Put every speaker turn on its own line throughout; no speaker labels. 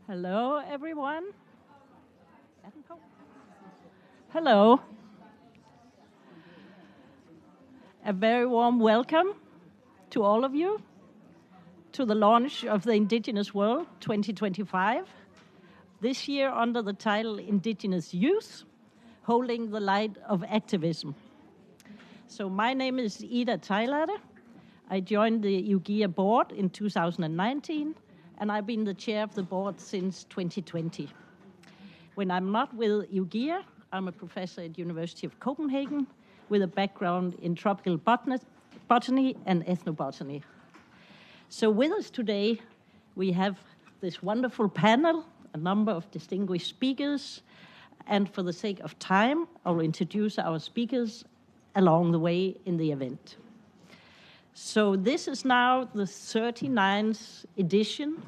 Hello, everyone. Hello. A very warm welcome to all of you to the launch of the Indigenous World 2025, this year under the title Indigenous Youth, Holding the Light of Activism. So my name is Theilade. I joined the IWGIA board in 2019, and I've been the chair of the board since 2020. When I'm not with IWGIA, I'm a professor at University of Copenhagen with a background in tropical botany and ethnobotany. So with us today, we have this wonderful panel, a number of distinguished speakers, and for the sake of time, I'll introduce our speakers along the way in the event. So this is now the 39th edition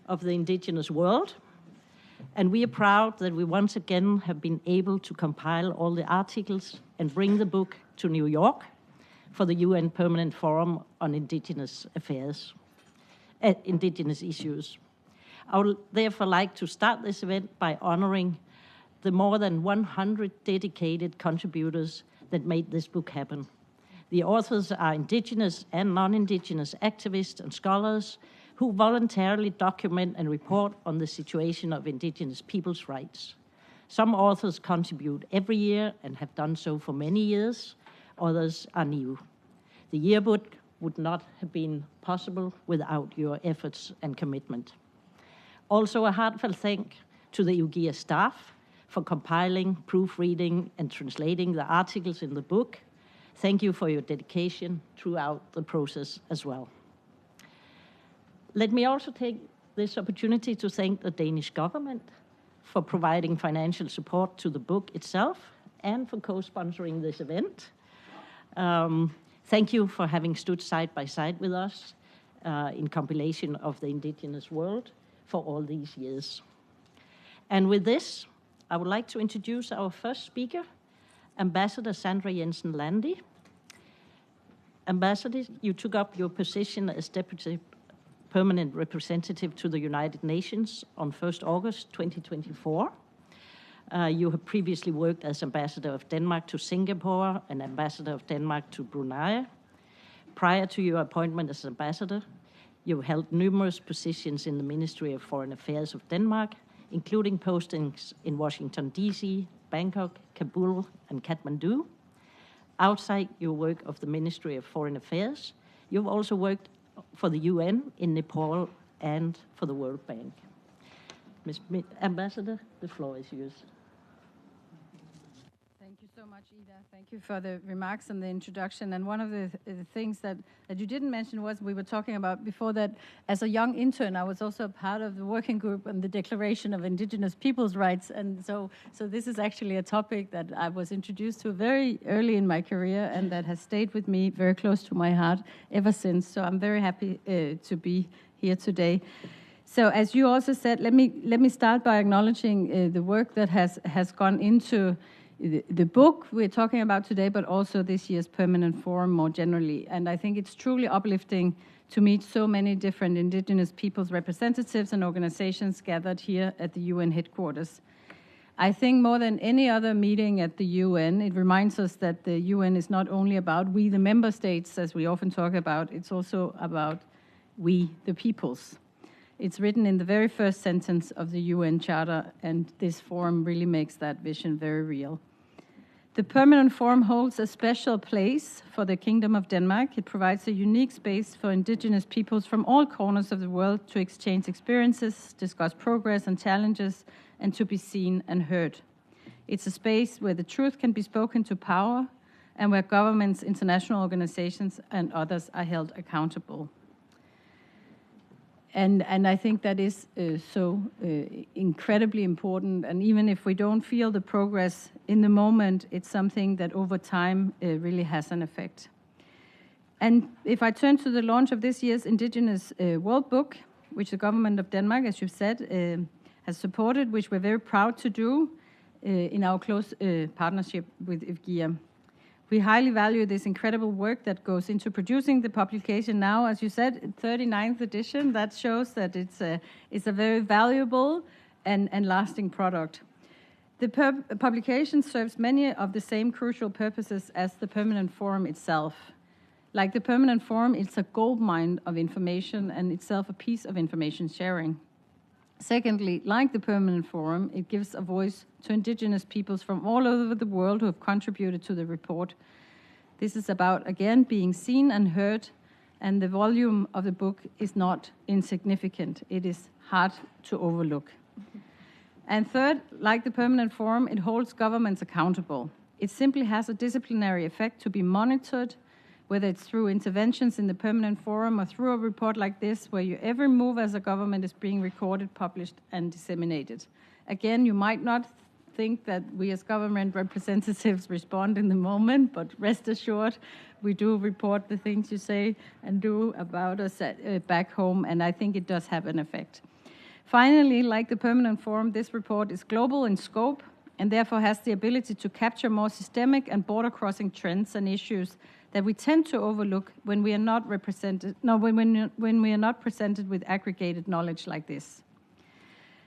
of the Indigenous World, and we are proud that we once again have been able to compile all the articles and bring the book to New York for the UN Permanent Forum on Indigenous Affairs, Indigenous Issues. I would therefore like to start this event by honoring the more than 100 dedicated contributors that made this book happen. The authors are Indigenous and non-Indigenous activists and scholars who voluntarily document and report on the situation of Indigenous peoples' rights. Some authors contribute every year and have done so for many years. Others are new. The yearbook would not have been possible without your efforts and commitment. Also, a heartfelt thank to the IWGIA staff for compiling, proofreading, and translating the articles in the book. Thank you for your dedication throughout the process as well. Let me also take this opportunity to thank the Danish government for providing financial support to the book itself and for co-sponsoring this event. Thank you for having stood side by side with us in compilation of the Indigenous World for all these years. And with this, I would like to introduce our first speaker, Ambassador Sandra Jensen Landi. Ambassador, you took up your position as Deputy Permanent Representative to the United Nations on 1st August 2024. You have previously worked as Ambassador of Denmark to Singapore and Ambassador of Denmark to Brunei. Prior to your appointment as Ambassador, you held numerous positions in the Ministry of Foreign Affairs of Denmark, including postings in Washington, D.C., Bangkok, Kabul, and Kathmandu. Outside your work of the Ministry of Foreign Affairs, you've also worked for the UN in Nepal and for the World Bank. Ms. Ambassador, the floor is yours.
Thank you so much, Ida. Thank you for the remarks and the introduction. And one of the things that you didn't mention was we were talking about before that as a young intern, I was also part of the working group on the Declaration of Indigenous Peoples' Rights. And so this is actually a topic that I was introduced to very early in my career and that has stayed with me very close to my heart ever since. So I'm very happy to be here today. So as you also said, let me start by acknowledging the work that has gone into the book we're talking about today, but also this year's Permanent Forum more generally. And I think it's truly uplifting to meet so many different Indigenous peoples' representatives and organizations gathered here at the UN headquarters. I think more than any other meeting at the UN, it reminds us that the UN is not only about we, the member states, as we often talk about, it's also about we, the peoples. It's written in the very first sentence of the UN Charter, and this forum really makes that vision very real. The Permanent Forum holds a special place for the Kingdom of Denmark. It provides a unique space for Indigenous peoples from all corners of the world to exchange experiences, discuss progress and challenges, and to be seen and heard. It's a space where the truth can be spoken to power and where governments, international organizations, and others are held accountable. And I think that is so incredibly important. And even if we don't feel the progress in the moment, it's something that over time really has an effect. And if I turn to the launch of this year's Indigenous World Book, which the government of Denmark, as you've said, has supported, which we're very proud to do in our close partnership with IWGIA. We highly value this incredible work that goes into producing the publication now, as you said, 39th edition. That shows that it's a very valuable and lasting product. The publication serves many of the same crucial purposes as the Permanent Forum itself. Like the Permanent Forum, it's a goldmine of information and itself a piece of information sharing. Secondly, like the Permanent Forum, it gives a voice to Indigenous peoples from all over the world who have contributed to the report. This is about, again, being seen and heard, and the volume of the book is not insignificant. It is hard to overlook. And third, like the Permanent Forum, it holds governments accountable. It simply has a disciplinary effect to be monitored, whether it's through interventions in the Permanent Forum or through a report like this, where your every move as a government is being recorded, published, and disseminated. Again, you might not think that we as government representatives respond in the moment, but rest assured, we do report the things you say and do about us back home, and I think it does have an effect. Finally, like the Permanent Forum, this report is global in scope and therefore has the ability to capture more systemic and border-crossing trends and issues that we tend to overlook when we are not represented. When we are not presented with aggregated knowledge like this.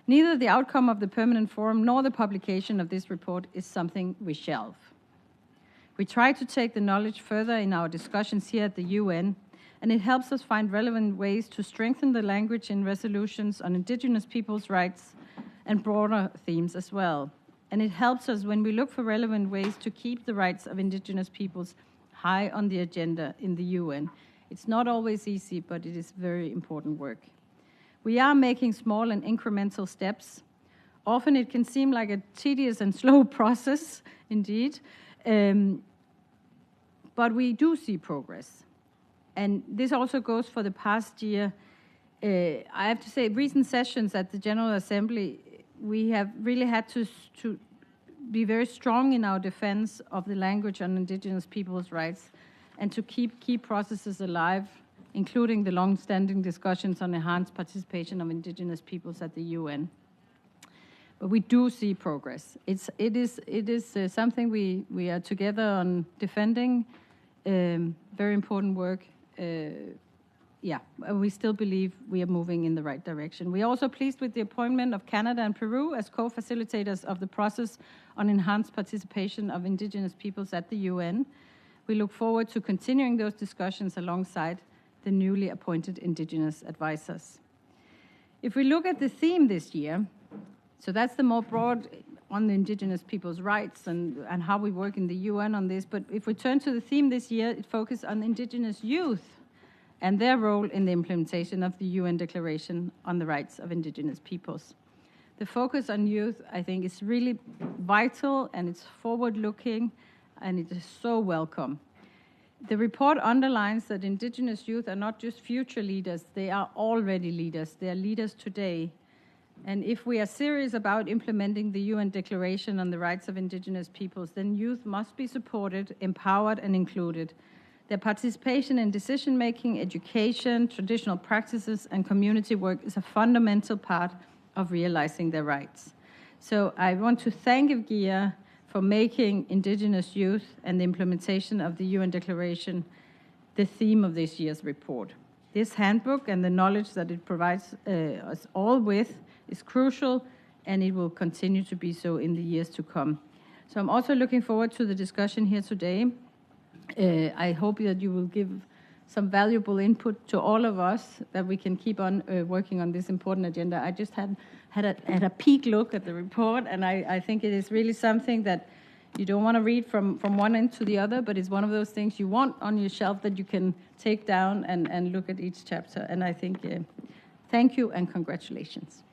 Neither the outcome of the Permanent Forum nor the publication of this report is something we shelve. We try to take the knowledge further in our discussions here at the UN, and it helps us find relevant ways to strengthen the language in resolutions on Indigenous peoples' rights and broader themes as well. And it helps us when we look for relevant ways to keep the rights of Indigenous peoples high on the agenda in the UN. It's not always easy, but it is very important work. We are making small and incremental steps. Often it can seem like a tedious and slow process, indeed, but we do see progress. And this also goes for the past year. I have to say, recent sessions at the General Assembly, we have really had to be very strong in our defense of the language on Indigenous peoples' rights and to keep key processes alive, including the long-standing discussions on enhanced participation of Indigenous peoples at the UN. But we do see progress. It is something we are together on defending. Very important work. We still believe we are moving in the right direction. We are also pleased with the appointment of Canada and Peru as co-facilitators of the process on enhanced participation of Indigenous peoples at the UN. We look forward to continuing those discussions alongside the newly appointed Indigenous advisors. If we look at the theme this year, so that's the more broad on the Indigenous peoples' rights and how we work in the UN on this, but if we turn to the theme this year, it focuses on Indigenous youth and their role in the implementation of the UN Declaration on the Rights of Indigenous Peoples. The focus on youth, I think, is really vital and it's forward-looking and it is so welcome. The report underlines that Indigenous youth are not just future leaders, they are already leaders. They are leaders today. And if we are serious about implementing the UN Declaration on the Rights of Indigenous Peoples, then youth must be supported, empowered, and included. Their participation in decision-making, education, traditional practices, and community work is a fundamental part of realizing their rights. So I want to thank IWGIA for making Indigenous youth and the implementation of the UN Declaration the theme of this year's report. This handbook and the knowledge that it provides us all with is crucial, and it will continue to be so in the years to come. So I'm also looking forward to the discussion here today. I hope that you will give some valuable input to all of us that we can keep on working on this important agenda. I just had a peek look at the report, and I think it is really something that you don't want to read from one end to the other, but it's one of those things you want on your shelf that you can take down and look at each chapter. And I think, thank you and congratulations.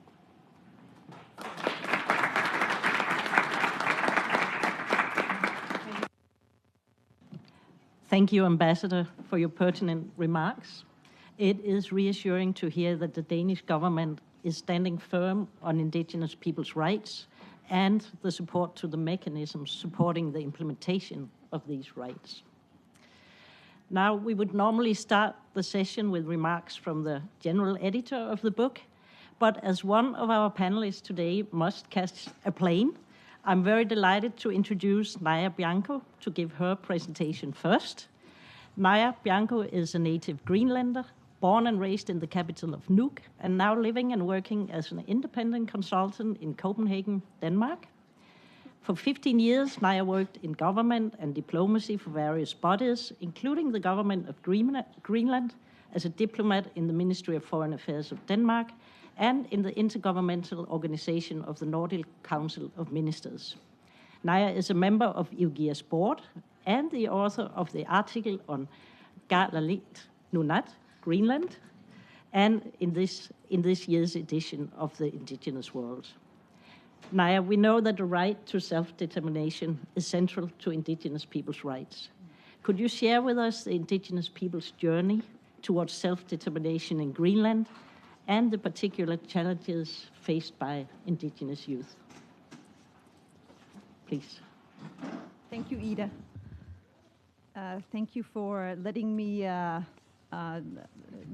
Thank you, Ambassador, for your pertinent remarks. It is reassuring to hear that the Danish government is standing firm on Indigenous people's rights and the support to the mechanisms supporting the implementation of these rights. Now, we would normally start the session with remarks from the general editor of the book, but as one of our panelists today must catch a plane, I'm very delighted to introduce Nauja Bianco to give her presentation first. Nauja Bianco is a native Greenlander, born and raised in the capital of Nuuk, and now living and working as an independent consultant in Copenhagen, Denmark. For 15 years, Nauja worked in government and diplomacy for various bodies, including the government of Greenland, as a diplomat in the Ministry of Foreign Affairs of Denmark, and in the intergovernmental organization of the Nordic Council of Ministers. Nauja is a member of IWGIA's board and the author of the article on Kalaallit Nunaat, Greenland, and in this year's edition of the Indigenous World. Nauja, we know that the right to self-determination is central to Indigenous peoples' rights. Could you share with us the Indigenous peoples' journey towards self-determination in Greenland and the particular challenges faced by Indigenous youth? Please.
Thank you, Ida. Thank you for letting me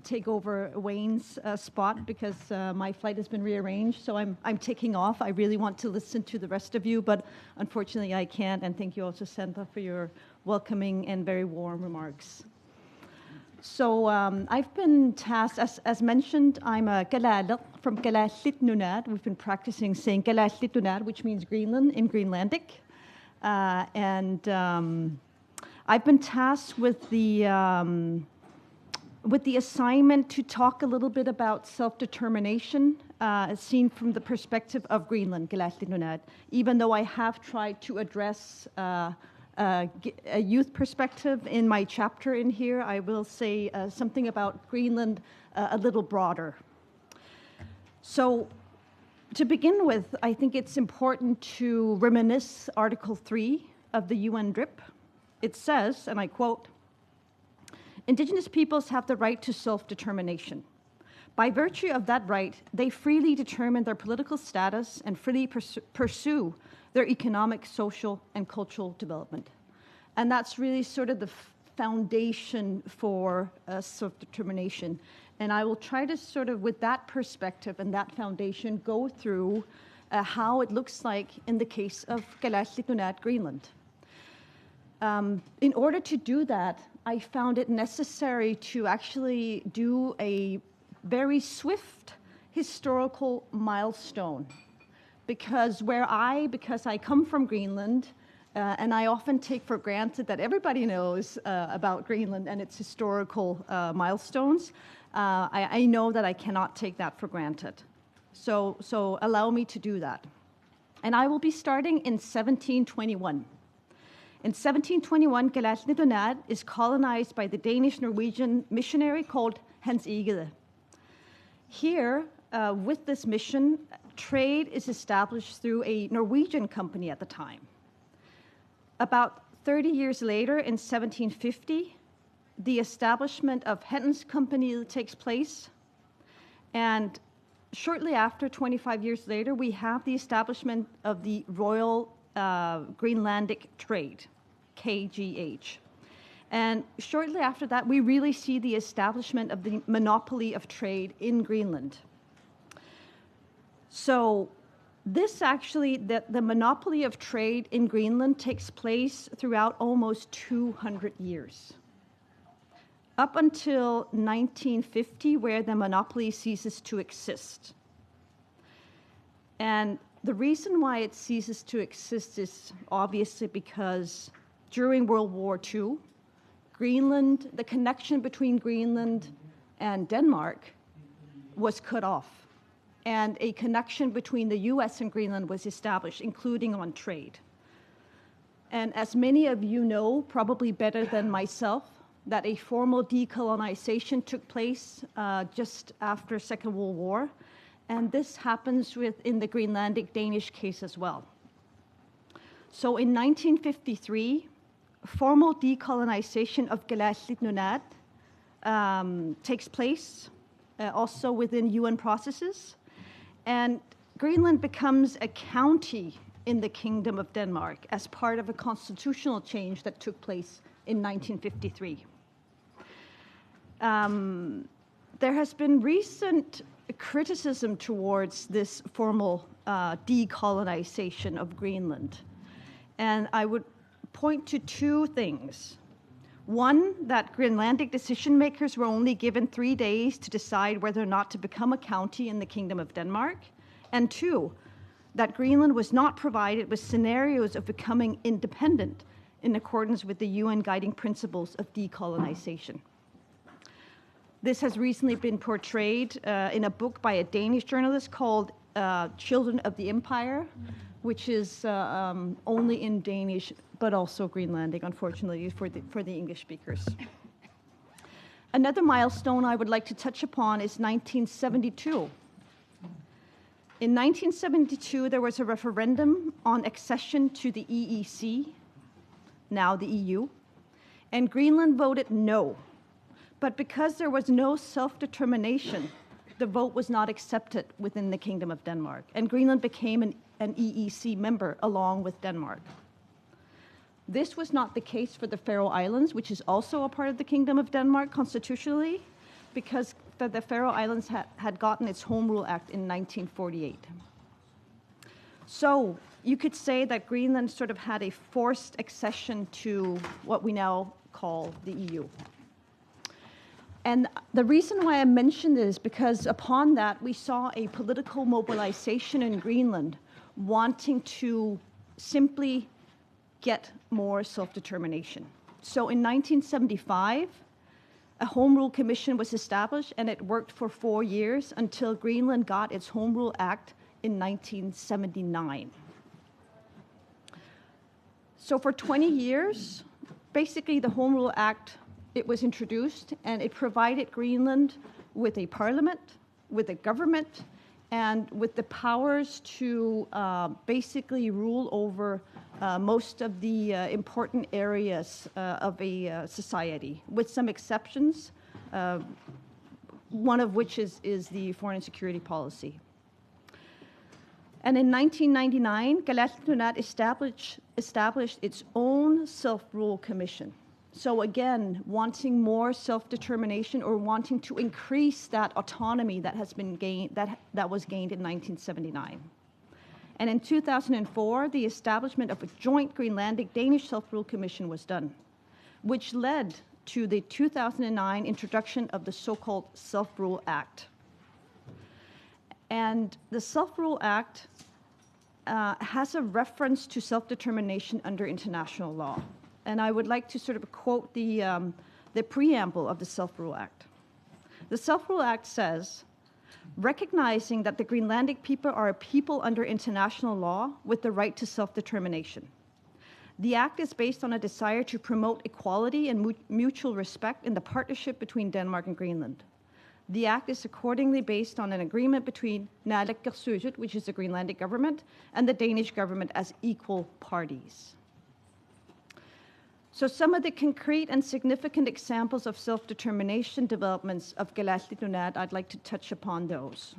take over Wayne's spot, because my flight has been rearranged, so I'm taking off. I really want to listen to the rest of you, but unfortunately I can't. And thank you also, Sandra, for your welcoming and very warm remarks. So I've been tasked, as mentioned, I'm a Kalaallit from Kalaallit Nunaat. We've been practicing saying Kalaallit Nunaat, which means Greenland in Greenlandic. I've been tasked with the assignment to talk a little bit about self-determination, seen from the perspective of Greenland, Kalaallit Nunaat. Even though I have tried to address a youth perspective in my chapter in here, I will say something about Greenland a little broader. So, to begin with, I think it's important to reminisce Article 3 of the UNDRIP. It says, and I quote, "Indigenous peoples have the right to self-determination. By virtue of that right, they freely determine their political status and freely pursue their economic, social, and cultural development." And that's really sort of the foundation for self-determination. And I will try to sort of, with that perspective and that foundation, go through how it looks like in the case of Kalaallit Nunaat, Greenland. In order to do that, I found it necessary to actually do a very swift historical milestone. Because I come from Greenland, and I often take for granted that everybody knows about Greenland and its historical milestones, I know that I cannot take that for granted. So allow me to do that. And I will be starting in 1721. In 1721, Kalaallit Nunaat is colonized by the Danish-Norwegian missionary called Hans Egede. Here, with this mission, trade is established through a Norwegian company at the time. About 30 years later, in 1750, the establishment of Henton's Company takes place. And shortly after, 25 years later, we have the establishment of the Royal Greenlandic Trade, KGH. And shortly after that, we really see the establishment of the monopoly of trade in Greenland. So this actually, the monopoly of trade in Greenland takes place throughout almost 200 years. Up until 1950, where the monopoly ceases to exist. And the reason why it ceases to exist is obviously because during World War II, Greenland, the connection between Greenland and Denmark was cut off. And a connection between the US and Greenland was established, including on trade. And as many of you know, probably better than myself, that a formal decolonization took place just after Second World War. And this happens in the Greenlandic Danish case as well. So in 1953, formal decolonization of Kalaallit Nunaat takes place, also within UN processes. And Greenland becomes a county in the Kingdom of Denmark as part of a constitutional change that took place in 1953. There has been recent criticism towards this formal decolonization of Greenland. And I would point to two things. One, that Greenlandic decision makers were only given 3 days to decide whether or not to become a county in the Kingdom of Denmark. And two, that Greenland was not provided with scenarios of becoming independent in accordance with the UN guiding principles of decolonization. This has recently been portrayed in a book by a Danish journalist called Children of the Empire, which is only in Danish, but also Greenlandic, unfortunately, for the English speakers. Another milestone I would like to touch upon is 1972. In 1972, there was a referendum on accession to the EEC, now the EU, and Greenland voted no. But because there was no self-determination, the vote was not accepted within the Kingdom of Denmark, and Greenland became an EEC member along with Denmark. This was not the case for the Faroe Islands, which is also a part of the Kingdom of Denmark constitutionally, because the Faroe Islands had gotten its Home Rule Act in 1948. So you could say that Greenland sort of had a forced accession to what we now call the EU. And the reason why I mention this is because upon that, we saw a political mobilization in Greenland wanting to simply get more self-determination. So in 1975, a Home Rule Commission was established, and it worked for 4 years until Greenland got its Home Rule Act in 1979. So for 20 years, basically the Home Rule Act, it was introduced, and it provided Greenland with a parliament, with a government, and with the powers to basically rule over most of the important areas of a society, with some exceptions, one of which is the foreign and security policy. And in 1999, Kalaallit Nunaat established its own self-rule commission. So again, wanting more self-determination or wanting to increase that autonomy that has been gained, that was gained in 1979. And in 2004, the establishment of a joint Greenlandic-Danish self-rule commission was done, which led to the 2009 introduction of the so-called Self-Rule Act. And the Self-Rule Act has a reference to self-determination under international law. And I would like to sort of quote the preamble of the Self-Rule Act. The Self-Rule Act says, recognizing that the Greenlandic people are a people under international law with the right to self-determination. The Act is based on a desire to promote equality and mutual respect in the partnership between Denmark and Greenland. The Act is accordingly based on an agreement between Naalakkersuisut, which is the Greenlandic government, and the Danish government as equal parties. So some of the concrete and significant examples of self-determination developments of Kalaallit Nunaat, I'd like to touch upon those.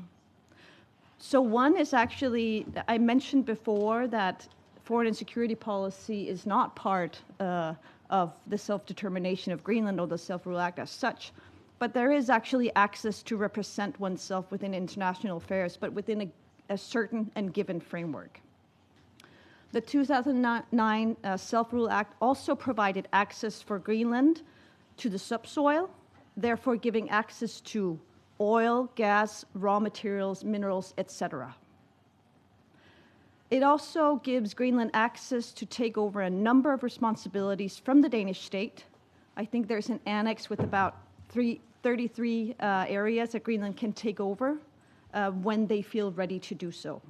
So one is actually, I mentioned before that foreign and security policy is not part of the self-determination of Greenland or the Self-Rule Act as such, but there is actually access to represent oneself within international affairs, but within a certain and given framework. The 2009 Self-Rule Act also provided access for Greenland to the subsoil, therefore giving access to oil, gas, raw materials, minerals, etc. It also gives Greenland access to take over a number of responsibilities from the Danish state. I think there's an annex with about 33 areas that Greenland can take over when they feel ready to do so.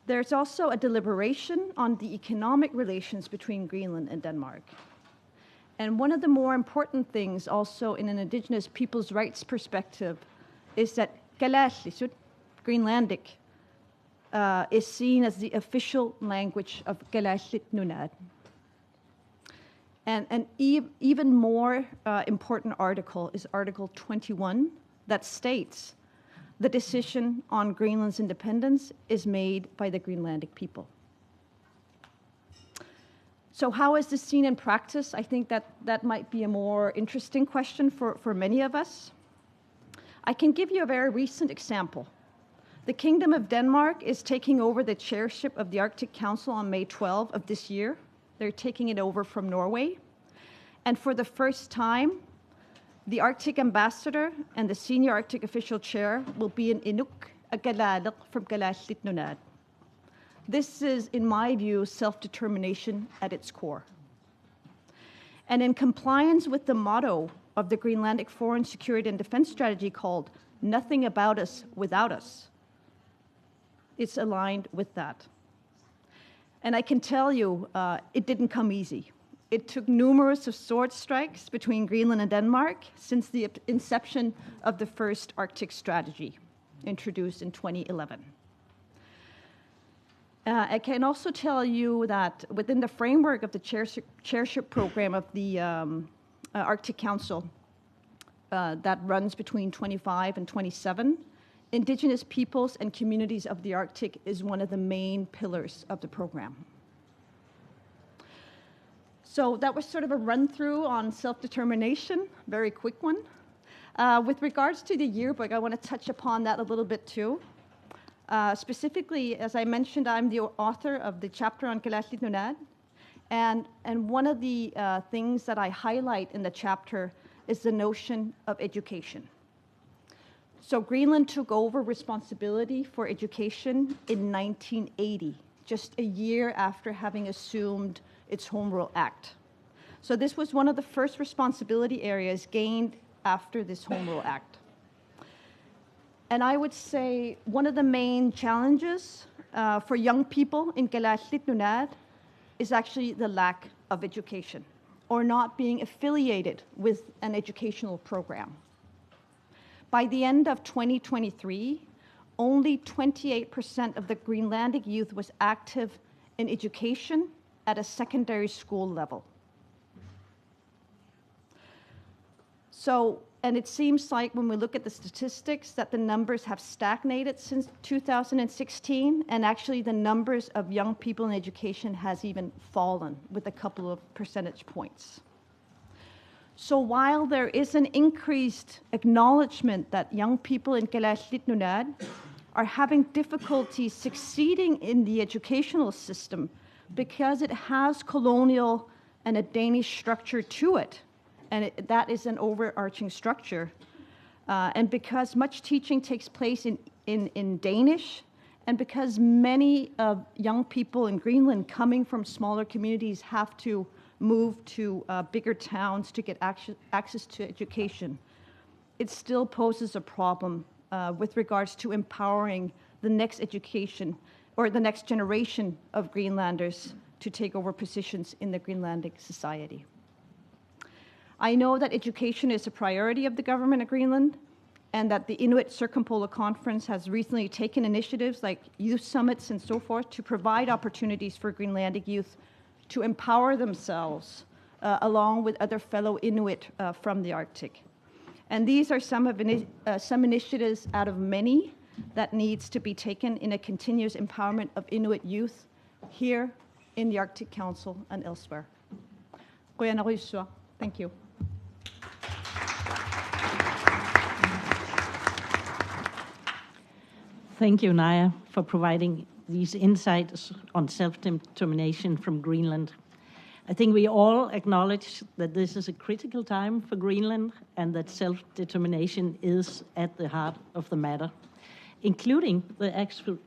There's also a deliberation on the economic relations between Greenland and Denmark. And one of the more important things also in an Indigenous people's rights perspective is that Kalaallit, Greenlandic, is seen as the official language of Kalaallit Nunaat. And an even more important article is Article 21 that states the decision on Greenland's independence is made by the Greenlandic people. So how is this seen in practice? I think that might be a more interesting question for many of us. I can give you a very recent example. The Kingdom of Denmark is taking over the chairship of the Arctic Council on May 12 of this year. They're taking it over from Norway. And for the first time, the Arctic ambassador and the senior Arctic official chair will be an Inuk, a Kalaallit from Kalaallit Nunaat. This is, in my view, self-determination at its core. And in compliance with the motto of the Greenlandic Foreign Security and Defense Strategy called "Nothing about us without us," it's aligned with that. And I can tell you, it didn't come easy. It took numerous of sword strikes between Greenland and Denmark since the inception of the first Arctic strategy, introduced in 2011. I can also tell you that within the framework of the chairship program of the Arctic Council that runs between 25 and 27, Indigenous peoples and communities of the Arctic is one of the main pillars of the program. So that was sort of a run-through on self-determination, very quick one. With regards to the yearbook, I want to touch upon that a little bit too. Specifically, as I mentioned, I'm the author of the chapter on Kalaallit Nunaat, and one of the things that I highlight in the chapter is the notion of education. So Greenland took over responsibility for education in 1980, just a year after having assumed its Home Rule Act. So this was one of the first responsibility areas gained after this Home Rule Act. And I would say one of the main challenges for young people in Kalaallit Nunaat is actually the lack of education or not being affiliated with an educational program. By the end of 2023, only 28% of the Greenlandic youth was active in education at a secondary school level. So, and it seems like when we look at the statistics that the numbers have stagnated since 2016, and actually the numbers of young people in education has even fallen with a couple of percentage points. So while there is an increased acknowledgement that young people in Kalaallit Nunaat are having difficulty succeeding in the educational system because it has colonial and a Danish structure to it, and that is an overarching structure. And because much teaching takes place in Danish, and because many of young people in Greenland coming from smaller communities have to move to bigger towns to get access to education, it still poses a problem with regards to empowering the next education or the next generation of Greenlanders to take over positions in the Greenlandic society. I know that education is a priority of the government of Greenland, and that the Inuit Circumpolar Conference has recently taken initiatives like youth summits and so forth to provide opportunities for Greenlandic youth to empower themselves along with other fellow Inuit from the Arctic. And these are some initiatives out of many that needs to be taken in a continuous empowerment of Inuit youth here in the Arctic Council and elsewhere. Thank you.
Thank you, Nauja, for providing these insights on self-determination from Greenland. I think we all acknowledge that this is a critical time for Greenland and that self-determination is at the heart of the matter, including the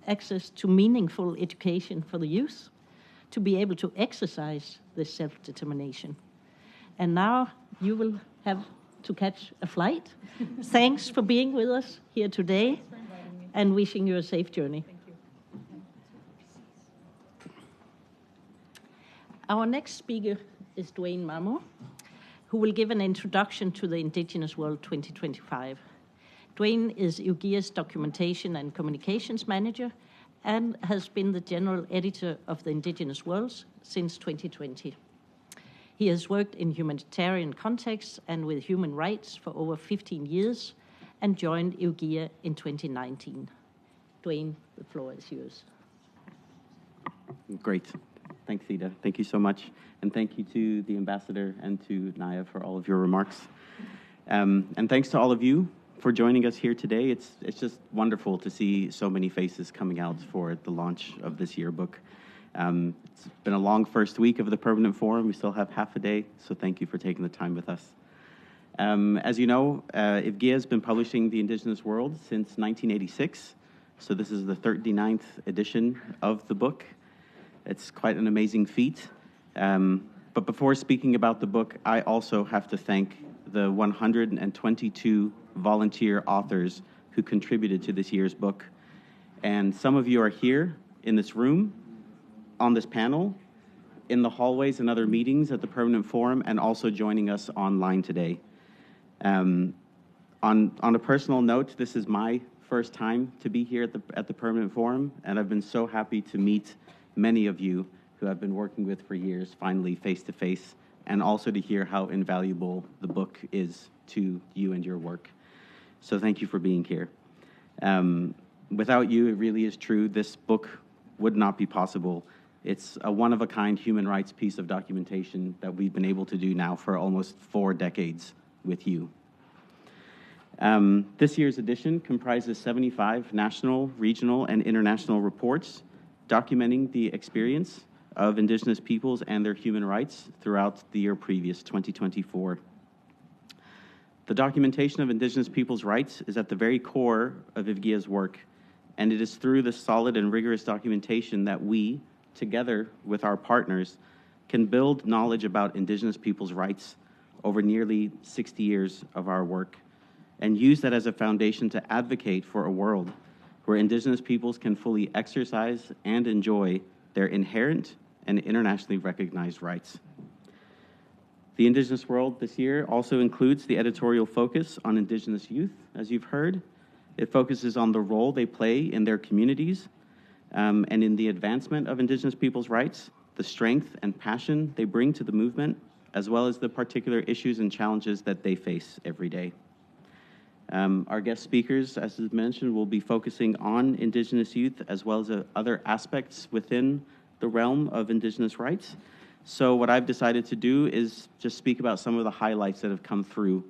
access to meaningful education for the youth to be able to exercise this self-determination. And now you will have to catch a flight. Thanks for being with us here today and wishing you a safe journey. Our next speaker is Dwayne Mamo, who will give an introduction to the Indigenous World 2025. Dwayne is IWGIA's Documentation and Communications Manager and has been the General Editor of the Indigenous World since 2020. He has worked in humanitarian contexts and with human rights for over 15 years and joined IWGIA in 2019. Dwayne, the floor is yours.
Great. Thanks, Ida. Thank you so much. And thank you to the ambassador and to Nauja for all of your remarks. And thanks to all of you for joining us here today. It's just wonderful to see so many faces coming out for the launch of this yearbook. It's been a long first week of the Permanent Forum. We still have half a day, so thank you for taking the time with us. As you know, IWGIA has been publishing the Indigenous World since 1986, so this is the 39th edition of the book. It's quite an amazing feat. But before speaking about the book, I also have to thank the 122 volunteer authors who contributed to this year's book. And some of you are here in this room, on this panel, in the hallways and other meetings at the Permanent Forum, and also joining us online today. On a personal note, this is my first time to be here at the Permanent Forum, and I've been so happy to meet many of you who I've been working with for years, finally face-to-face, and also to hear how invaluable the book is to you and your work. So thank you for being here. Without you, it really is true, this book would not be possible. It's a one-of-a-kind human rights piece of documentation that we've been able to do now for almost 4 decades with you. This year's edition comprises 75 national, regional, and international reports documenting the experience of Indigenous peoples and their human rights throughout the year previous, 2024. The documentation of Indigenous peoples' rights is at the very core of IWGIA's work, and it is through this solid and rigorous documentation that we, together with our partners, can build knowledge about Indigenous peoples' rights over nearly 60 years of our work, and use that as a foundation to advocate for a world where Indigenous peoples can fully exercise and enjoy their inherent and internationally recognized rights. The Indigenous World this year also includes the editorial focus on Indigenous youth, as you've heard. It focuses on the role they play in their communities and in the advancement of Indigenous peoples' rights, the strength and passion they bring to the movement, as well as the particular issues and challenges that they face every day. Our guest speakers, as is mentioned, will be focusing on Indigenous youth as well as other aspects within the realm of Indigenous rights. So what I've decided to do is just speak about some of the highlights that have come through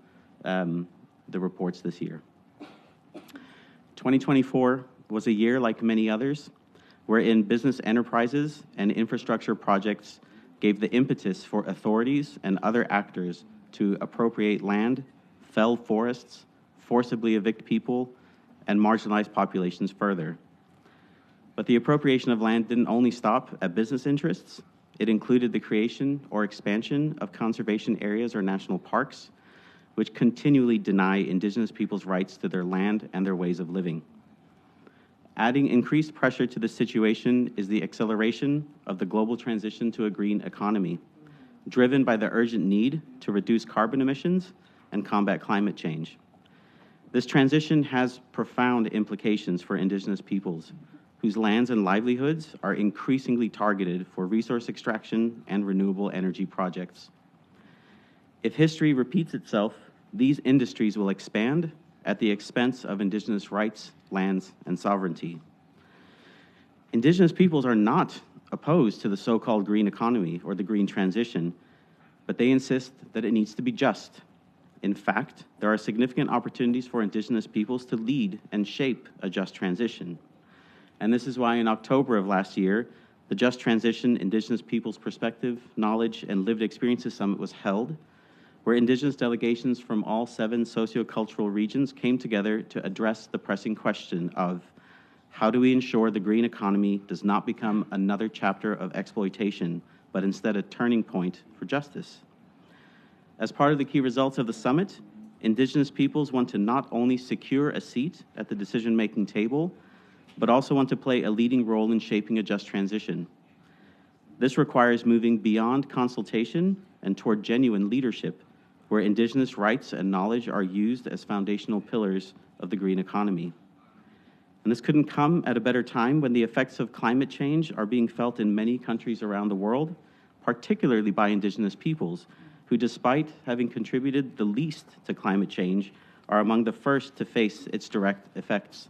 the reports this year. 2024 was a year like many others, wherein business enterprises and infrastructure projects gave the impetus for authorities and other actors to appropriate land, fell forests, forcibly evict people, and marginalize populations further. But the appropriation of land didn't only stop at business interests. It included the creation or expansion of conservation areas or national parks, which continually deny Indigenous peoples' rights to their land and their ways of living. Adding increased pressure to this situation is the acceleration of the global transition to a green economy, driven by the urgent need to reduce carbon emissions and combat climate change. This transition has profound implications for Indigenous peoples, whose lands and livelihoods are increasingly targeted for resource extraction and renewable energy projects. If history repeats itself, these industries will expand at the expense of Indigenous rights, lands, and sovereignty. Indigenous peoples are not opposed to the so-called green economy or the green transition, but they insist that it needs to be just. In fact, there are significant opportunities for Indigenous peoples to lead and shape a just transition. And this is why in October of last year, the Just Transition Indigenous Peoples Perspective, Knowledge, and Lived Experiences Summit was held, where Indigenous delegations from all 7 sociocultural regions came together to address the pressing question of how do we ensure the green economy does not become another chapter of exploitation, but instead a turning point for justice. As part of the key results of the summit, Indigenous peoples want to not only secure a seat at the decision-making table, but also want to play a leading role in shaping a just transition. This requires moving beyond consultation and toward genuine leadership, where Indigenous rights and knowledge are used as foundational pillars of the green economy. And this couldn't come at a better time when the effects of climate change are being felt in many countries around the world, particularly by Indigenous peoples, who, despite having contributed the least to climate change, are among the first to face its direct effects.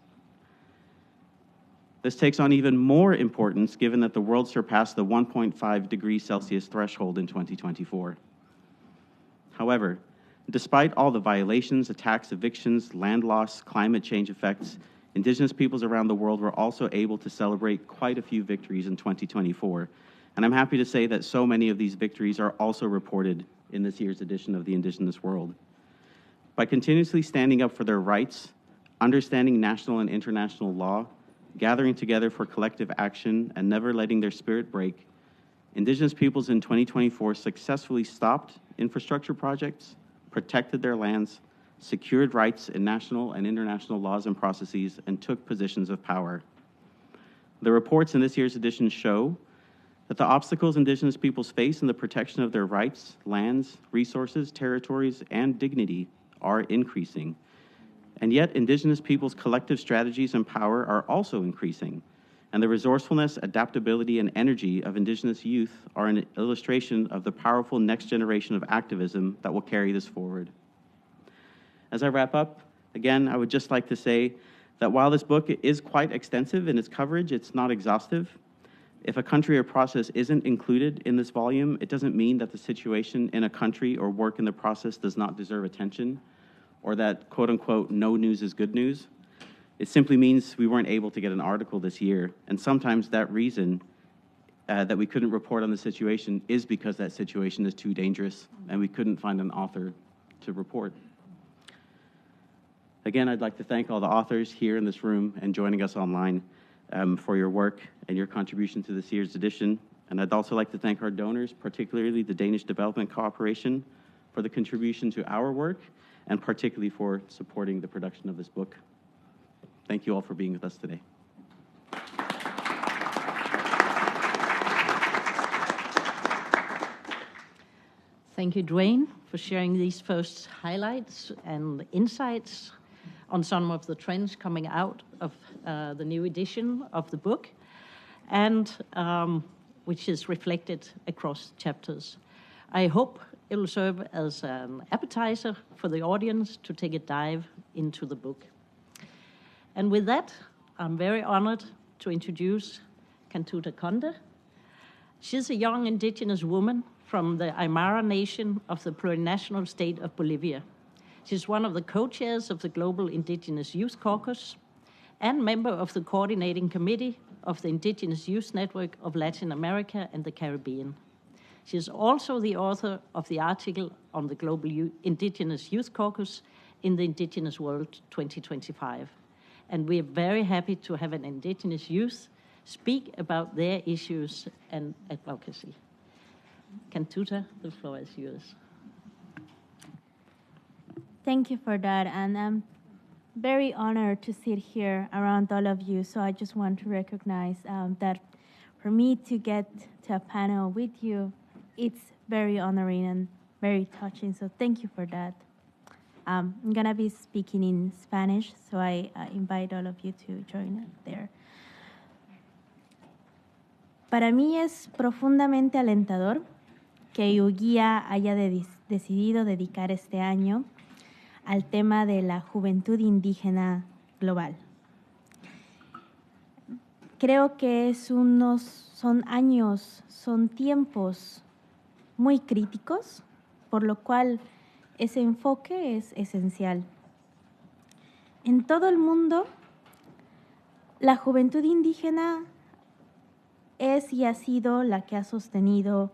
This takes on even more importance given that the world surpassed the 1.5 degrees Celsius threshold in 2024. However, Despite all the violations, attacks, evictions, land loss, climate change effects, Indigenous peoples around the world were also able to celebrate quite a few victories in 2024. And I'm happy to say that so many of these victories are also reported in this year's edition of the Indigenous World. By continuously standing up for their rights, understanding national and international law, gathering together for collective action, and never letting their spirit break, Indigenous peoples in 2024 successfully stopped infrastructure projects, protected their lands, secured rights in national and international laws and processes, and took positions of power. The reports in this year's edition show that the obstacles Indigenous peoples face in the protection of their rights, lands, resources, territories, and dignity are increasing. And yet, Indigenous peoples' collective strategies and power are also increasing. And the resourcefulness, adaptability, and energy of Indigenous youth are an illustration of the powerful next generation of activism that will carry this forward. As I wrap up, again, I would just like to say that while this book is quite extensive in its coverage, it's not exhaustive. If a country or process isn't included in this volume, it doesn't mean that the situation in a country or work in the process does not deserve attention, or that, quote unquote, no news is good news. It simply means we weren't able to get an article this year. And sometimes that reason that we couldn't report on the situation is because that situation is too dangerous and we couldn't find an author to report. Again, I'd like to thank all the authors here in this room and joining us online for your work and your contribution to this year's edition. And I'd also like to thank our donors, particularly the Danish Development Cooperation, for the contribution to our work and particularly for supporting the production of this book. Thank you all for being with us today.
Thank you, Dwayne, for sharing these first highlights and insights on some of the trends coming out of the new edition of the book, and which is reflected across chapters. I hope it will serve as an appetizer for the audience to take a dive into the book. And with that, I'm very honored to introduce Kantuta Conde. She's a young Indigenous woman from the Aymara Nation of the plurinational state of Bolivia. She's one of the co-chairs of the Global Indigenous Youth Caucus and member of the coordinating committee of the Indigenous Youth Network of Latin America and the Caribbean. She is also the author of the article on the Global Indigenous Youth Caucus in the Indigenous World 2025. And we are very happy to have an Indigenous youth speak about their issues and advocacy. Kantuta, the floor is yours.
Thank you for that, and I'm very honored to sit here around all of you. So I just want to recognize that for me to get to a panel with you, it's very honoring and very touching. So thank you for that. I'm gonna be speaking in Spanish, so I invite all of you to join there. Para mí es profundamente alentador que IWGIA haya decidido dedicar este año al tema de la juventud indígena global. Creo que son tiempos muy críticos, por lo cual ese enfoque es esencial. En todo el mundo, la juventud indígena es y ha sido la que ha sostenido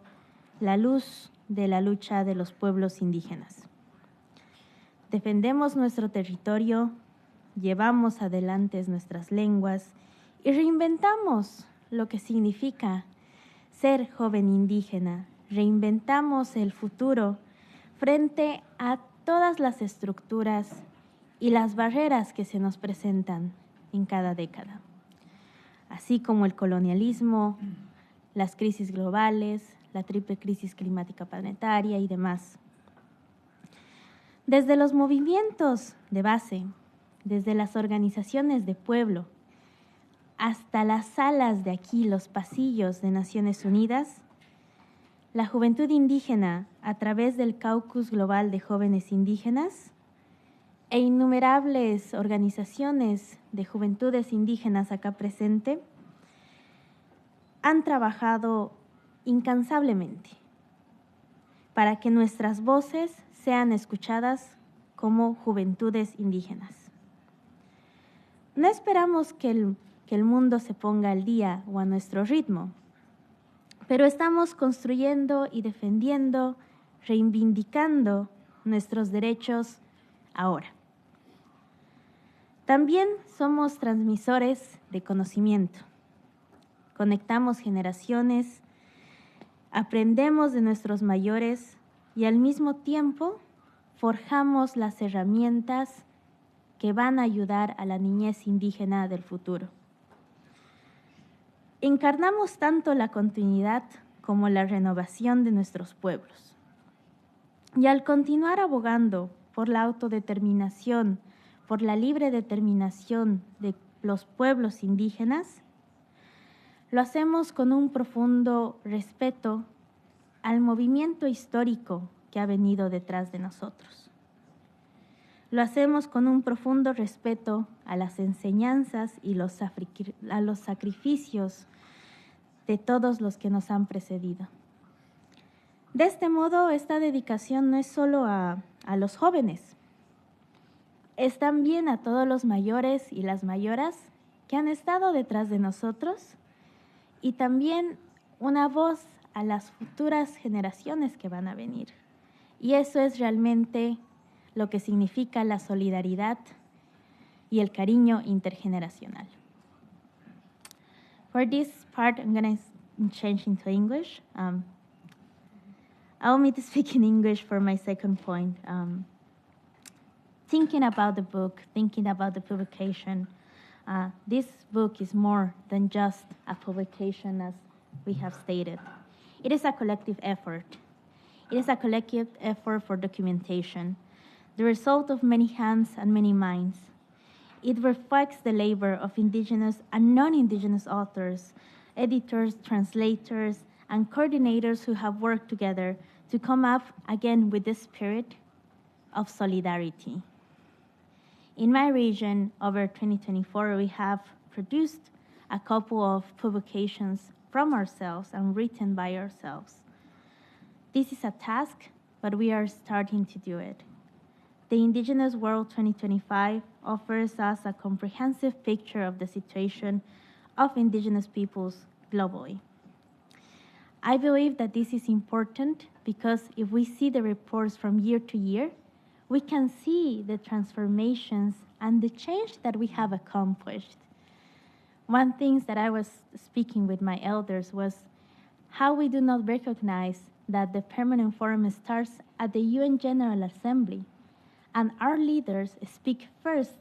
la luz de la lucha de los pueblos indígenas. Defendemos nuestro territorio, llevamos adelante nuestras lenguas y reinventamos lo que significa ser joven indígena. Reinventamos el futuro frente a todas las estructuras y las barreras que se nos presentan en cada década, así como el colonialismo, las crisis globales, la triple crisis climática planetaria y demás. Desde los movimientos de base, desde las organizaciones de pueblo, hasta las salas de aquí, los pasillos de Naciones Unidas, la juventud indígena, a través del Caucus Global de Jóvenes Indígenas e innumerables organizaciones de juventudes indígenas acá presente, han trabajado incansablemente para que nuestras voces sean escuchadas como juventudes indígenas. No esperamos que el mundo se ponga al día o a nuestro ritmo, pero estamos construyendo y defendiendo, reivindicando nuestros derechos ahora. También somos transmisores de conocimiento. Conectamos generaciones, aprendemos de nuestros mayores y al mismo tiempo forjamos las herramientas que van a ayudar a la niñez indígena del futuro. Encarnamos tanto la continuidad como la renovación de nuestros pueblos. Y al continuar abogando por la autodeterminación, por la libre determinación de los pueblos indígenas, lo hacemos con un profundo respeto al movimiento histórico que ha venido detrás de nosotros. Lo hacemos con un profundo respeto a las enseñanzas y a los sacrificios de todos los que nos han precedido. De este modo, esta dedicación no es solo a los jóvenes, es también a todos los mayores y las mayoras que han estado detrás de nosotros y también una voz a las futuras generaciones que van a venir. Y eso es realmente lo que significa la solidaridad y el cariño intergeneracional. For this part, I'm going to change into English. Allow me to speak in English for my second point. Thinking about the book, thinking about the publication, this book is more than just a publication, as we have stated. It is a collective effort. It is a collective effort for documentation, the result of many hands and many minds. It reflects the labor of Indigenous and non-Indigenous authors, editors, translators, and coordinators who have worked together to come up again with the spirit of solidarity. In my region, over 2024, we have produced a couple of publications from ourselves and written by ourselves. This is a task, but we are starting to do it. The Indigenous World 2025 offers us a comprehensive picture of the situation of Indigenous peoples globally. I believe that this is important because if we see the reports from year to year, we can see the transformations and the change that we have accomplished. One thing that I was speaking with my elders was how we do not recognize that the permanent forum starts at the UN General Assembly, and our leaders speak first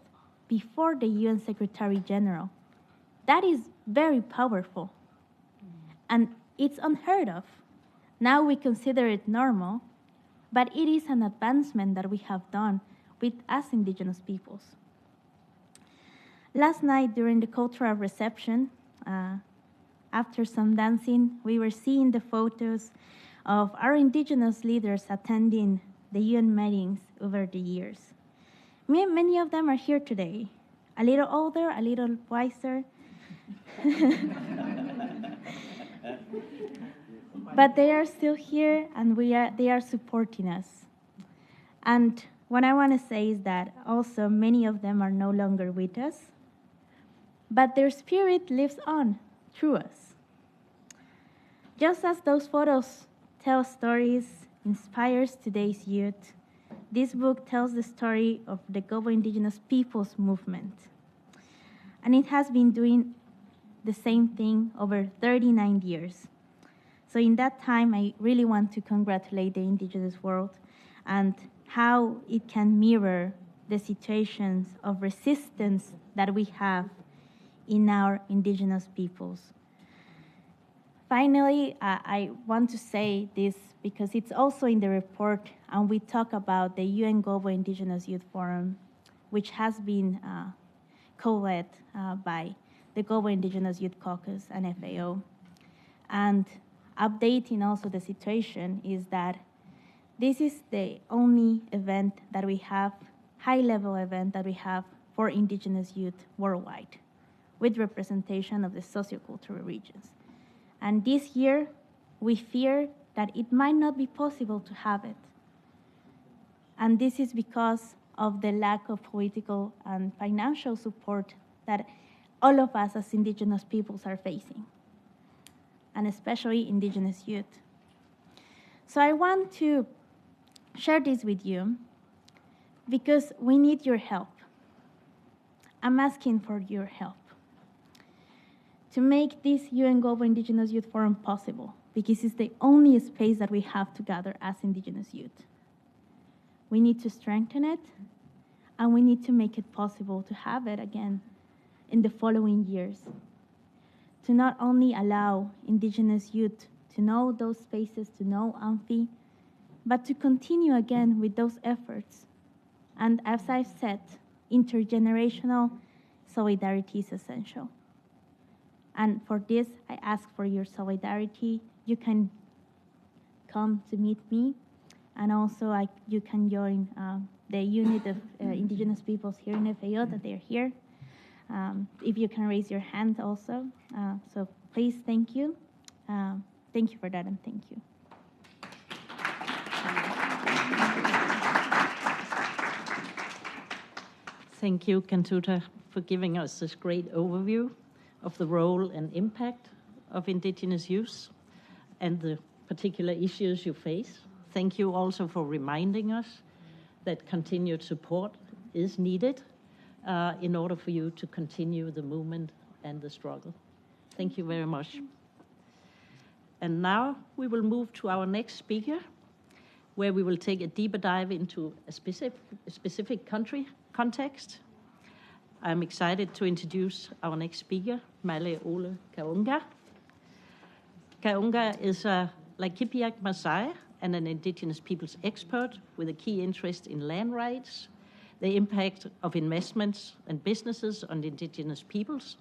before the UN Secretary General. That is very powerful, and it's unheard of. Now we consider it normal, but it is an advancement that we have done with us Indigenous peoples. Last night during the cultural reception, after some dancing, we were seeing the photos of our Indigenous leaders attending the UN meetings over the years. Many of them are here today, a little older, a little wiser. But they are still here, and they are supporting us. And what I want to say is that also many of them are no longer with us, but their spirit lives on through us. Just as those photos tell stories, inspires today's youth, this book tells the story of the global Indigenous Peoples movement. And it has been doing the same thing over 39 years. So in that time, I really want to congratulate the Indigenous world and how it can mirror the situations of resistance that we have in our Indigenous peoples. Finally, I want to say this because it's also in the report, and we talk about the UN Global Indigenous Youth Forum, which has been co-led by the Global Indigenous Youth Caucus and FAO. And updating also the situation is that this is the only event that we have, high-level event that we have for Indigenous youth worldwide, with representation of the sociocultural regions. And this year, we fear that it might not be possible to have it. And this is because of the lack of political and financial support that all of us as Indigenous peoples are facing, and especially Indigenous youth. So I want to share this with you because we need your help. I'm asking for your help to make this UN Global Indigenous Youth Forum possible, because it's the only space that we have to gather as Indigenous youth. We need to strengthen it, and we need to make it possible to have it again in the following years, to not only allow Indigenous youth to know those spaces, to know Amphi, but to continue again with those efforts. And as I've said, intergenerational solidarity is essential. And for this, I ask for your solidarity. You can come to meet me, and also you can join the unit of Indigenous peoples here in FAO that they're here. If you can raise your hand also. So please, thank you. Thank you for that, and thank you.
Thank you, Kantuta, for giving us this great overview of the role and impact of Indigenous youth and the particular issues you face. Thank you also for reminding us that continued support is needed in order for you to continue the movement and the struggle. Thank you very much. And now we will move to our next speaker, where we will take a deeper dive into a specific country context. I'm excited to introduce our next speaker, Malih Ole Kaunga. Kaunga is a Laikipia Maasai and an Indigenous peoples expert with a key interest in land rights, the impact of investments and businesses on Indigenous peoples,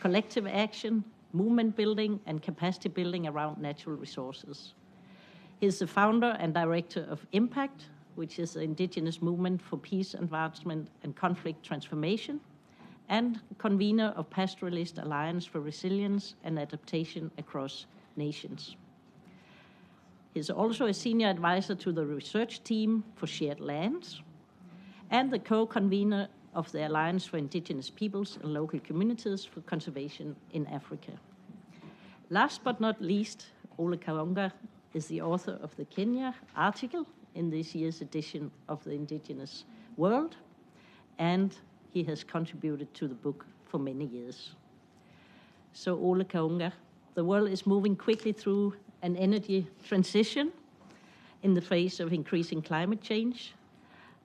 collective action, movement building, and capacity building around natural resources. He is the founder and director of IMPACT, which is the Indigenous Movement for Peace Advancement and Conflict Transformation, and convener of Pastoralist Alliance for Resilience and Adaptation across nations. He is also a senior advisor to the research team for shared lands and the co-convener of the Alliance for Indigenous Peoples and Local Communities for Conservation in Africa. Last but not least, Ole Kaunga is the author of the Kenya article in this year's edition of the Indigenous World, and he has contributed to the book for many years. So Ole Kaunga, the world is moving quickly through an energy transition in the face of increasing climate change,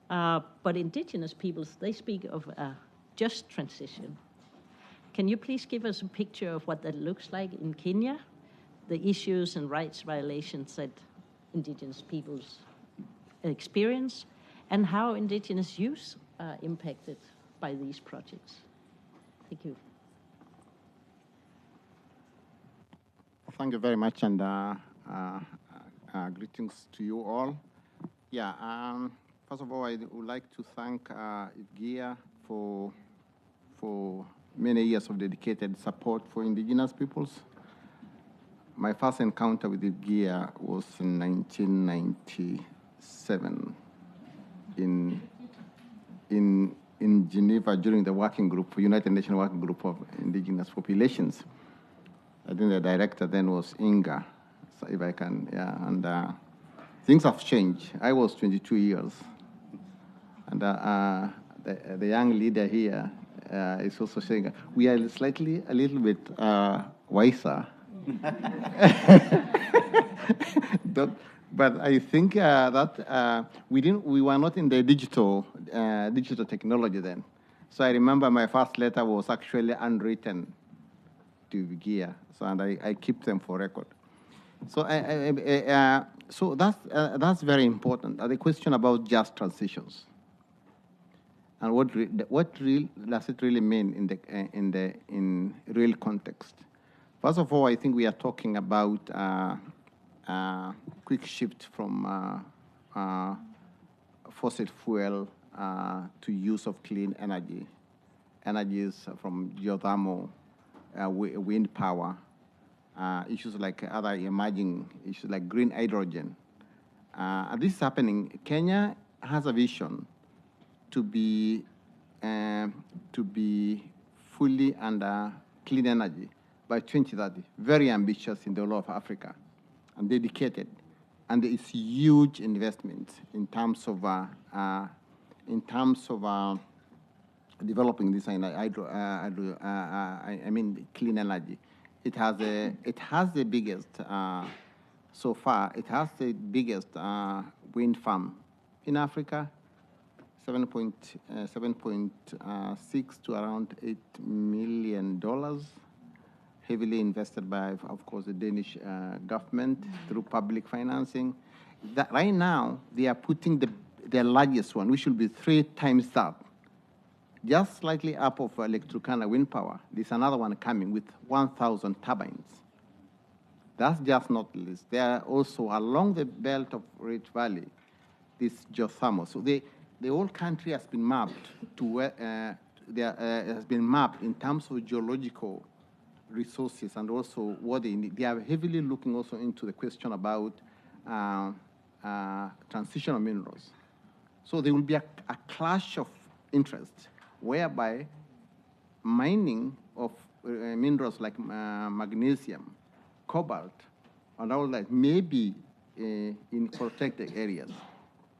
but Indigenous peoples, they speak of a just transition. Can you please give us a picture of what that looks like in Kenya, the issues and rights violations that Indigenous peoples experience, and how Indigenous youth are impacted by these projects? Thank you.
Thank you very much, and greetings to you all. Yeah, first of all, I would like to thank IWGIA for many years of dedicated support for Indigenous peoples. My first encounter with IWGIA was in 1997 in Geneva during the working group, United Nations Working Group of Indigenous Populations. I think the director then was Inga, so if I can, yeah, and things have changed. I was 22 years, and the young leader here is also saying we are a little bit wiser. But I think that we were not in the digital technology then. So I remember my first letter was actually unwritten to IWGIA, so and I keep them for record. So so that's very important. The question about just transitions and what does it really mean in real context? First of all, I think we are talking about quick shift from fossil fuel to use of clean energies from geothermal, wind power, issues like other emerging issues like green hydrogen. This is happening. Kenya has a vision to be fully under clean energy by 2030. Very ambitious in the whole of Africa, and dedicated. And there is huge investment in terms of developing this clean energy. It has the biggest so far. It has the biggest wind farm in Africa. 7.6 to around $8 million, heavily invested by, of course, the Danish government through public financing. That right now they are putting the largest one, which will be 3 times that, just slightly up of Lake Turkana wind power. There's another one coming with 1,000 turbines. That's just not the least. There are also along the belt of Rift Valley, this geothermal. So the whole country has been mapped to has been mapped in terms of geological resources and also what they need. They are heavily looking also into the question about transitional minerals. So there will be a clash of interest whereby mining of minerals like magnesium, cobalt, and all that may be in protected areas.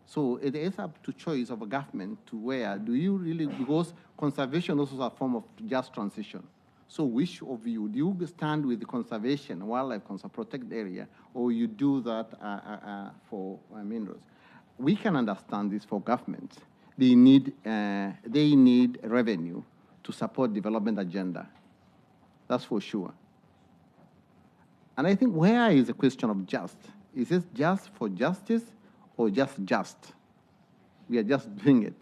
So it is up to choice of a government to where do you really, because conservation also is a form of just transition. So which of you, do you stand with the conservation, wildlife protected area, or you do that for minerals? We can understand this for governments. They need revenue to support development agenda. That's for sure. And I think where is the question of just? Is this just for justice or just? We are just doing it.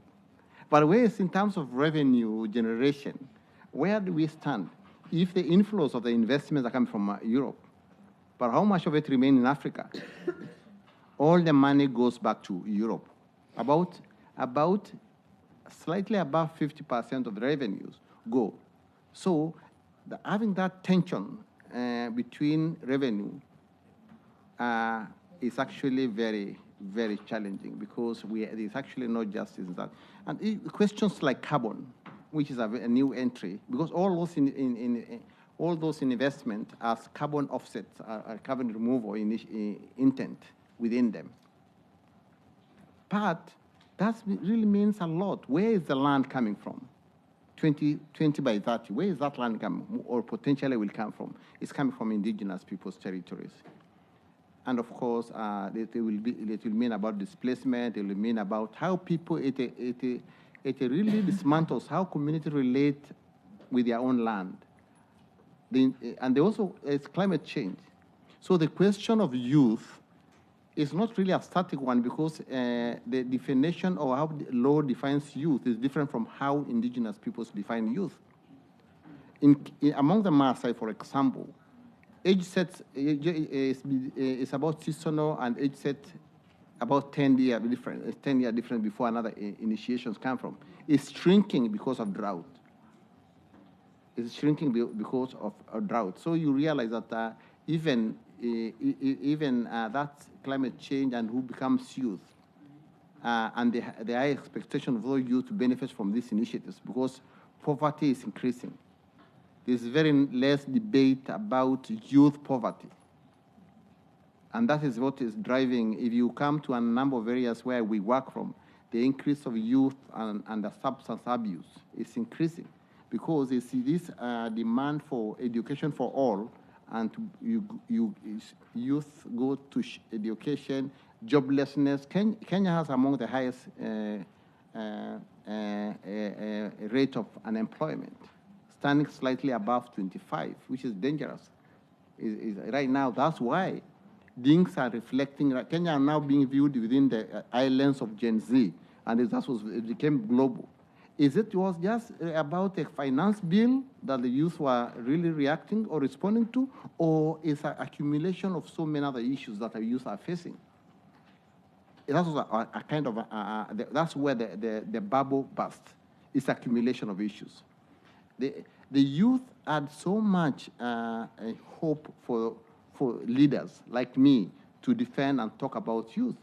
But where is in terms of revenue generation, where do we stand? If the inflows of the investments are coming from Europe, but how much of it remains in Africa? All the money goes back to Europe. About slightly above 50% of the revenues go. So having that tension between revenue is actually very, very challenging because there's actually no justice in that. And questions like carbon, which is a new entry, because all those investment as carbon offsets, carbon removal intent within them. But that really means a lot. Where is the land coming from? 20 by 30, where is that land coming, or potentially will come from? It's coming from indigenous people's territories. And of course, it will mean about displacement, it will mean about how people, it really dismantles how communities relate with their own land. And also, it's climate change. So the question of youth is not really a static one because the definition or how the law defines youth is different from how indigenous peoples define youth. Among the Maasai, for example, age set is about seasonal and age set about 10-year difference. It's 10-year difference before another initiations come from. It's shrinking because of drought. It's shrinking because of a drought. So you realize that even that climate change and who becomes youth and the high expectation of those youth to benefit from these initiatives because poverty is increasing. There's very less debate about youth poverty. And that is what is driving, if you come to a number of areas where we work from, the increase of youth and the substance abuse is increasing because you see this demand for education for all, and youth go to education, joblessness. Kenya has among the highest rate of unemployment, standing slightly above 25, which is dangerous. Right now, that's why things are reflecting. Kenya are now being viewed within the islands of Gen Z, and it became global. It was just about a finance bill that the youth were really reacting or responding to, or is an accumulation of so many other issues that the youth are facing? That was a kind of, that's where the bubble burst. It's accumulation of issues. The the youth had so much hope for leaders like me to defend and talk about youth.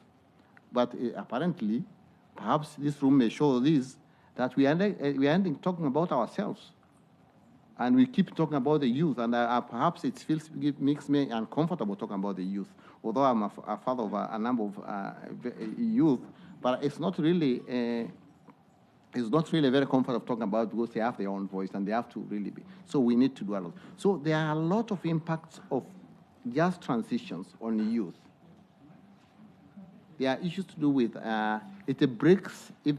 But apparently, perhaps this room may show this, that we ending talking about ourselves. And we keep talking about the youth, and perhaps it makes me uncomfortable talking about the youth. Although I'm a father of a number of youth, but it's not really very comfortable talking about, because they have their own voice and they have to really be. So we need to do a lot. So there are a lot of impacts of just transitions on youth. There are issues to do with if the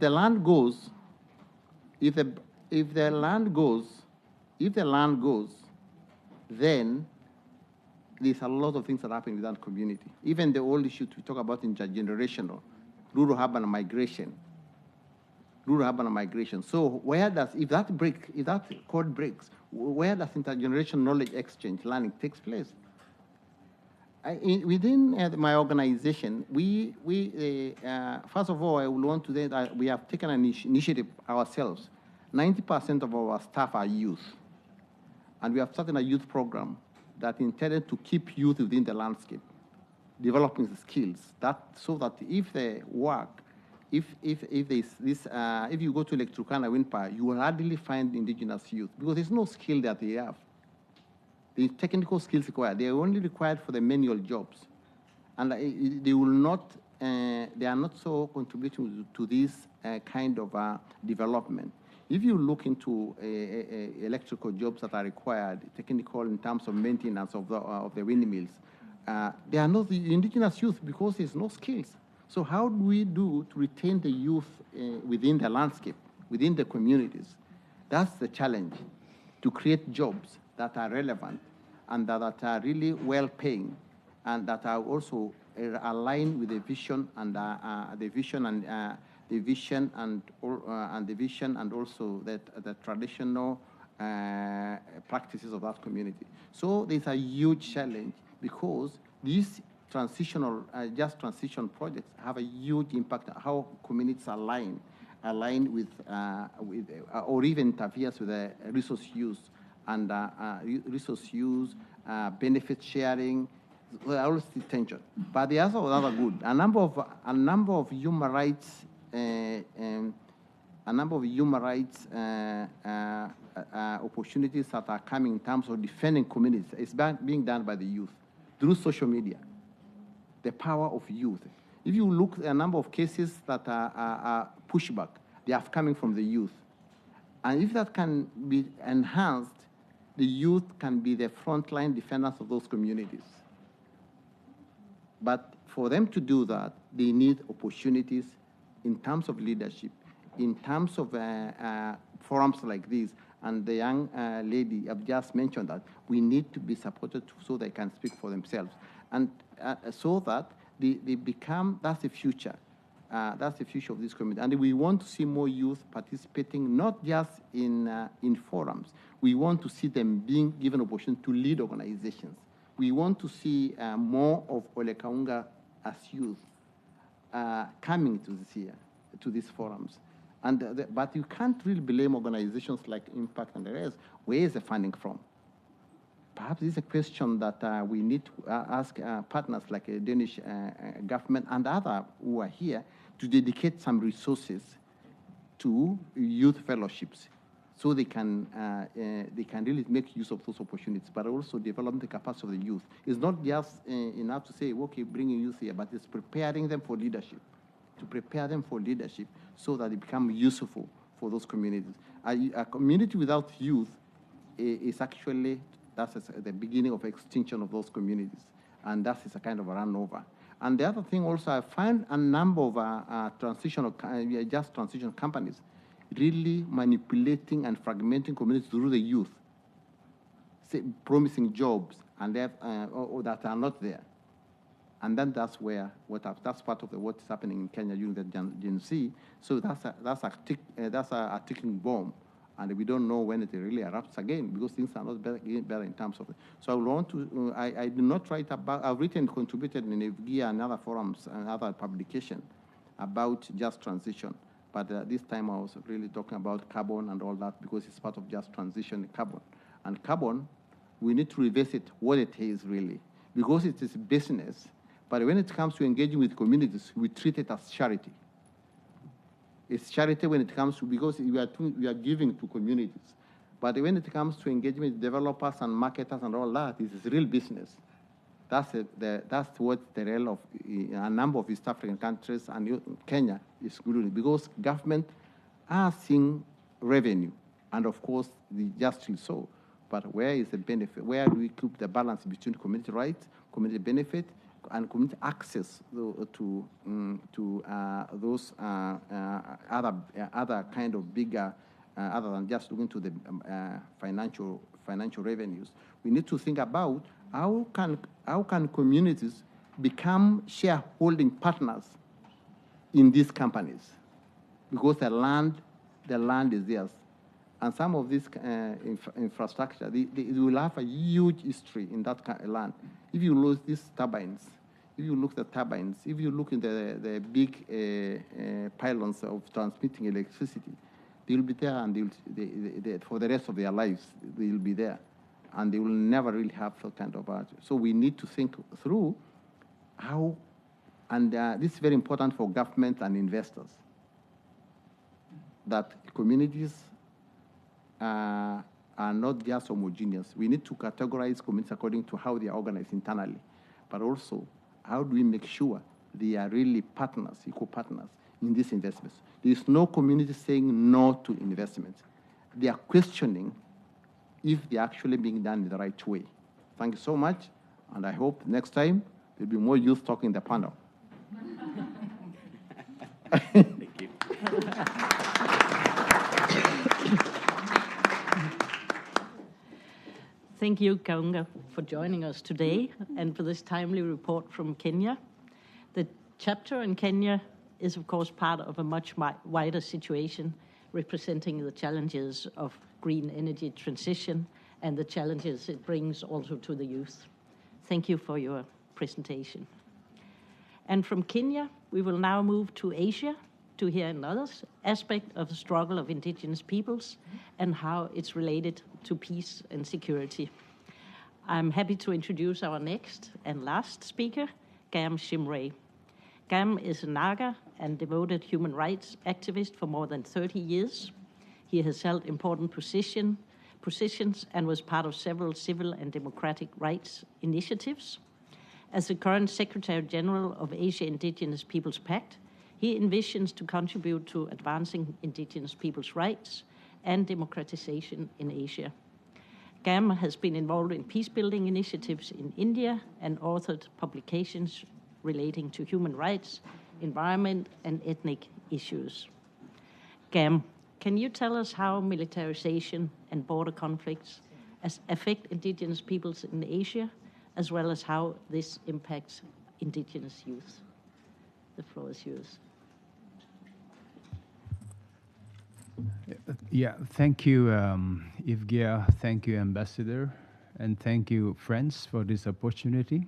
land goes, then there's a lot of things that happen with that community. Even the old issues we talk about intergenerational, rural-urban migration. So if that code breaks, where does intergenerational knowledge exchange, learning takes place? Within my organization, we first of all, I would want to say that we have taken an initiative ourselves. 90% of our staff are youth. And we have started a youth program that intended to keep youth within the landscape, developing the skills, so that if they work, if you go to Turkana Wind Power, you will hardly find indigenous youth, because there's no skill that they have. The technical skills required, they are only required for the manual jobs. And they are not so contributing to this kind of development. If you look into electrical jobs that are required, technical in terms of maintenance of the windmills, they are not the indigenous youth, because there's no skills. So how do we do to retain the youth within the landscape, within the communities? That's the challenge, to create jobs that are relevant and that are really well-paying, and that are also aligned with the vision and also the traditional practices of that community. So there's a huge challenge, because these transition projects have a huge impact on how communities align with or even interferes with the resource use and benefit sharing. Always the tension, but the other good. A number of human rights opportunities that are coming in terms of defending communities is being done by the youth through social media. The power of youth. If you look at a number of cases that are pushback, they are coming from the youth. And if that can be enhanced, the youth can be the frontline defenders of those communities. But for them to do that, they need opportunities in terms of leadership, in terms of forums like this. And the young lady, I've just mentioned that we need to be supported so they can speak for themselves. And so that they become, that's the future. That's the future of this community. And we want to see more youth participating, not just in forums. We want to see them being given opportunity to lead organizations. We want to see more of Ole Kaunga as youth coming to these forums. And but you can't really blame organizations like Impact and the rest. Where is the funding from? Perhaps this is a question that we need to ask partners like the Danish government and others who are here to dedicate some resources to youth fellowships, so they can really make use of those opportunities, but also develop the capacity of the youth. It's not just enough to say, okay, bringing youth here, but it's preparing them for leadership, so that they become useful for those communities. A community without youth is actually, that's the beginning of extinction of those communities, and that is a kind of a runover. And the other thing also, I find a number of transition companies really manipulating and fragmenting communities through the youth, promising jobs and that are not there. And then that's part of what's happening in Kenya during the Gen Z. So that's a ticking bomb, and we don't know when it really erupts again, because things are not better in terms of it. So I want to. I do not write about. I've written, contributed in IWGIA and other forums and other publications about just transition. But this time I was really talking about carbon and all that because it's part of just transition carbon. And carbon, we need to revisit what it is really, because it is business. But when it comes to engaging with communities, we treat it as charity. It's charity when it comes to, because we are giving to communities. But when it comes to engaging with developers and marketers and all that, it's real business. That's what the role of a number of East African countries and Kenya is good, because government are seeing revenue, and of course, justly so. But where is the benefit? Where do we keep the balance between community rights, community benefit, and community access to those other kind of bigger, other than just looking to the financial revenues? We need to think about how can communities become shareholding partners in these companies, because the land is theirs. And some of this infrastructure, they will have a huge history in that land. If you lose these turbines, if you look at the turbines, if you look in the big pylons of transmitting electricity, they will be there, and they for the rest of their lives, they will be there. And they will never really have that kind of art. So we need to think through how, and this is very important for government and investors, that communities are not just homogeneous. We need to categorize communities according to how they are organized internally, but also how do we make sure they are really partners, equal partners in these investments. There is no community saying no to investments. They are questioning if they're actually being done in the right way. Thank you so much, and I hope next time there'll be more youth talking in the panel.
Thank you.
Thank you, Kaunga, for joining us today and for this timely report from Kenya. The chapter in Kenya is, of course, part of a much wider situation representing the challenges of green energy transition and the challenges it brings also to the youth. Thank you for your presentation. And from Kenya, we will now move to Asia to hear another aspect of the struggle of indigenous peoples and how it's related to peace and security. I'm happy to introduce our next and last speaker, Gam Shimray. Gam is a Naga and devoted human rights activist for more than 30 years. He has held important positions and was part of several civil and democratic rights initiatives. As the current Secretary General of Asia Indigenous Peoples Pact, he envisions to contribute to advancing indigenous peoples' rights and democratization in Asia. Gam has been involved in peace-building initiatives in India and authored publications relating to human rights, environment, and ethnic issues. Gam, can you tell us how militarization and border conflicts affect indigenous peoples in Asia, as well as how this impacts indigenous youth? The floor is yours.
Yeah, thank you, IWGIA, thank you, Ambassador, and thank you, friends, for this opportunity.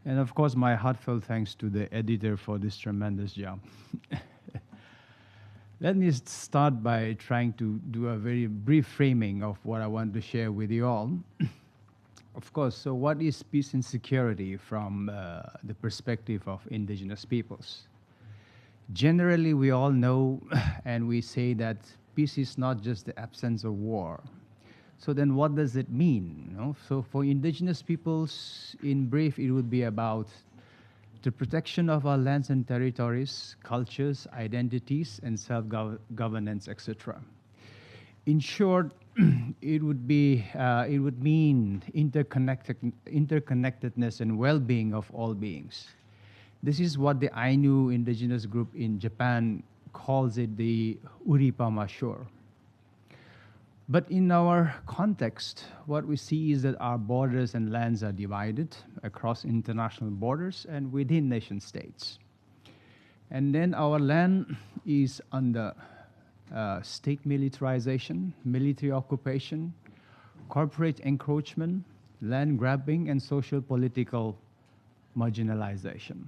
And of course, my heartfelt thanks to the editor for this tremendous job. Let me start by trying to do a very brief framing of what I want to share with you all. Of course, so what is peace and security from the perspective of indigenous peoples? Generally, we all know and we say that peace is not just the absence of war. So then what does it mean? You know? So for indigenous peoples, in brief, it would be about the protection of our lands and territories, cultures, identities, and self-governance, etc. In short, it would mean interconnectedness and well-being of all beings. This is what the Ainu indigenous group in Japan calls it the Uripama Shore. But in our context, what we see is that our borders and lands are divided across international borders and within nation states. And then our land is under state militarization, military occupation, corporate encroachment, land grabbing, and social political marginalization.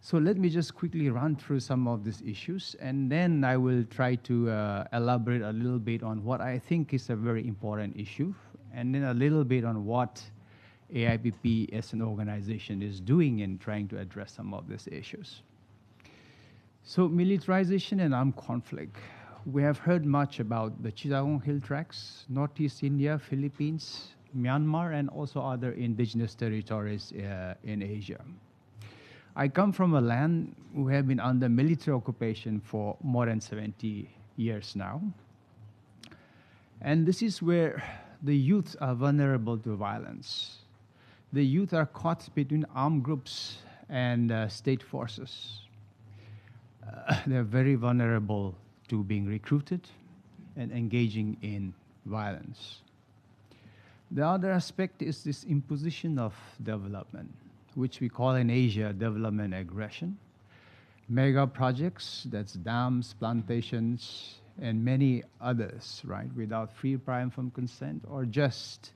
So let me just quickly run through some of these issues, and then I will try to elaborate a little bit on what I think is a very important issue, and then a little bit on what AIPP as an organization is doing in trying to address some of these issues. So militarization and armed conflict. We have heard much about the Chittagong Hill Tracts, Northeast India, Philippines, Myanmar, and also other indigenous territories in Asia. I come from a land who have been under military occupation for more than 70 years now. And this is where the youth are vulnerable to violence. The youth are caught between armed groups and state forces. They're very vulnerable to being recruited and engaging in violence. The other aspect is this imposition of development, which we call in Asia development aggression. Mega projects, that's dams, plantations, and many others, right, without free prior informed consent or just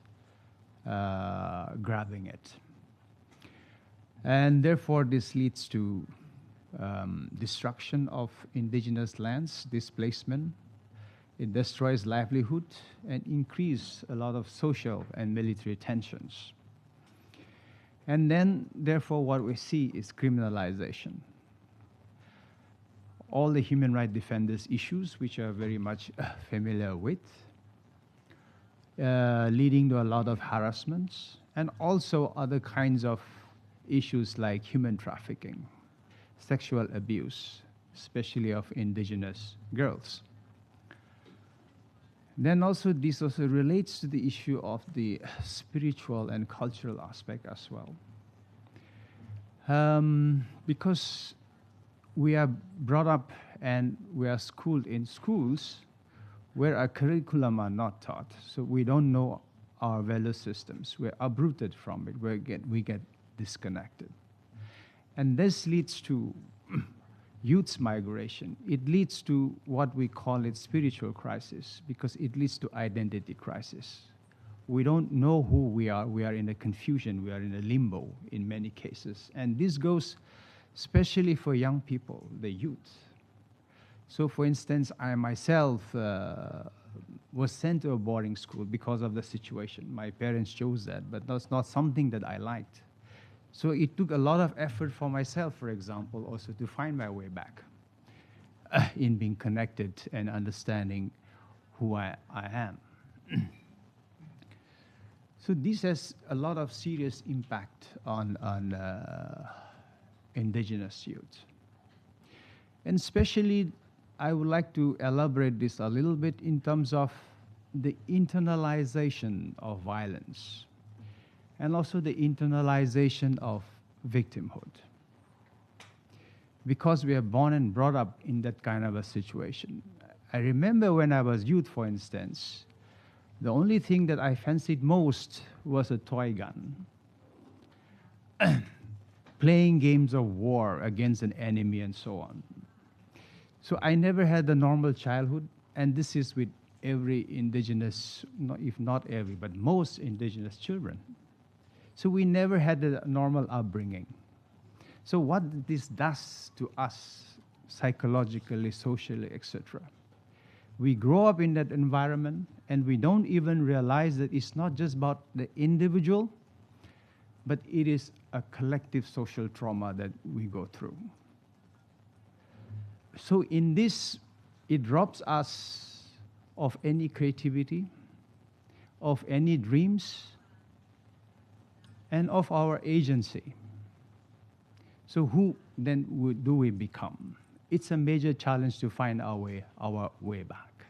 grabbing it. And therefore, this leads to destruction of indigenous lands, displacement. It destroys livelihood and increase a lot of social and military tensions. And then, therefore, what we see is criminalization. All the human rights defenders issues, which are very much familiar with, leading to a lot of harassments, and also other kinds of issues like human trafficking, sexual abuse, especially of indigenous girls. Then also, this also relates to the issue of the spiritual and cultural aspect as well. Because we are brought up and we are schooled in schools where our curriculum are not taught. So we don't know our value systems. We're uprooted from it. We get disconnected. And this leads to youth's migration. It leads to what we call it spiritual crisis, because it leads to identity crisis. We don't know who we are. We are in a confusion. We are in a limbo in many cases. And this goes especially for young people, the youth. So for instance, I myself was sent to a boarding school because of the situation. My parents chose that, but that's not something that I liked. So it took a lot of effort for myself, for example, also to find my way back in being connected and understanding who I am. So this has a lot of serious impact on indigenous youth. And especially, I would like to elaborate this a little bit in terms of the internalization of violence, and also the internalization of victimhood. Because we are born and brought up in that kind of a situation. I remember when I was youth, for instance, the only thing that I fancied most was a toy gun. Playing games of war against an enemy and so on. So I never had a normal childhood, and this is with every indigenous, if not every, but most indigenous children. So we never had a normal upbringing. So what this does to us psychologically, socially, etc. We grow up in that environment and we don't even realize that it's not just about the individual, but it is a collective social trauma that we go through. So in this, it robs us of any creativity, of any dreams, and of our agency. So who then do we become? It's a major challenge to find our way back.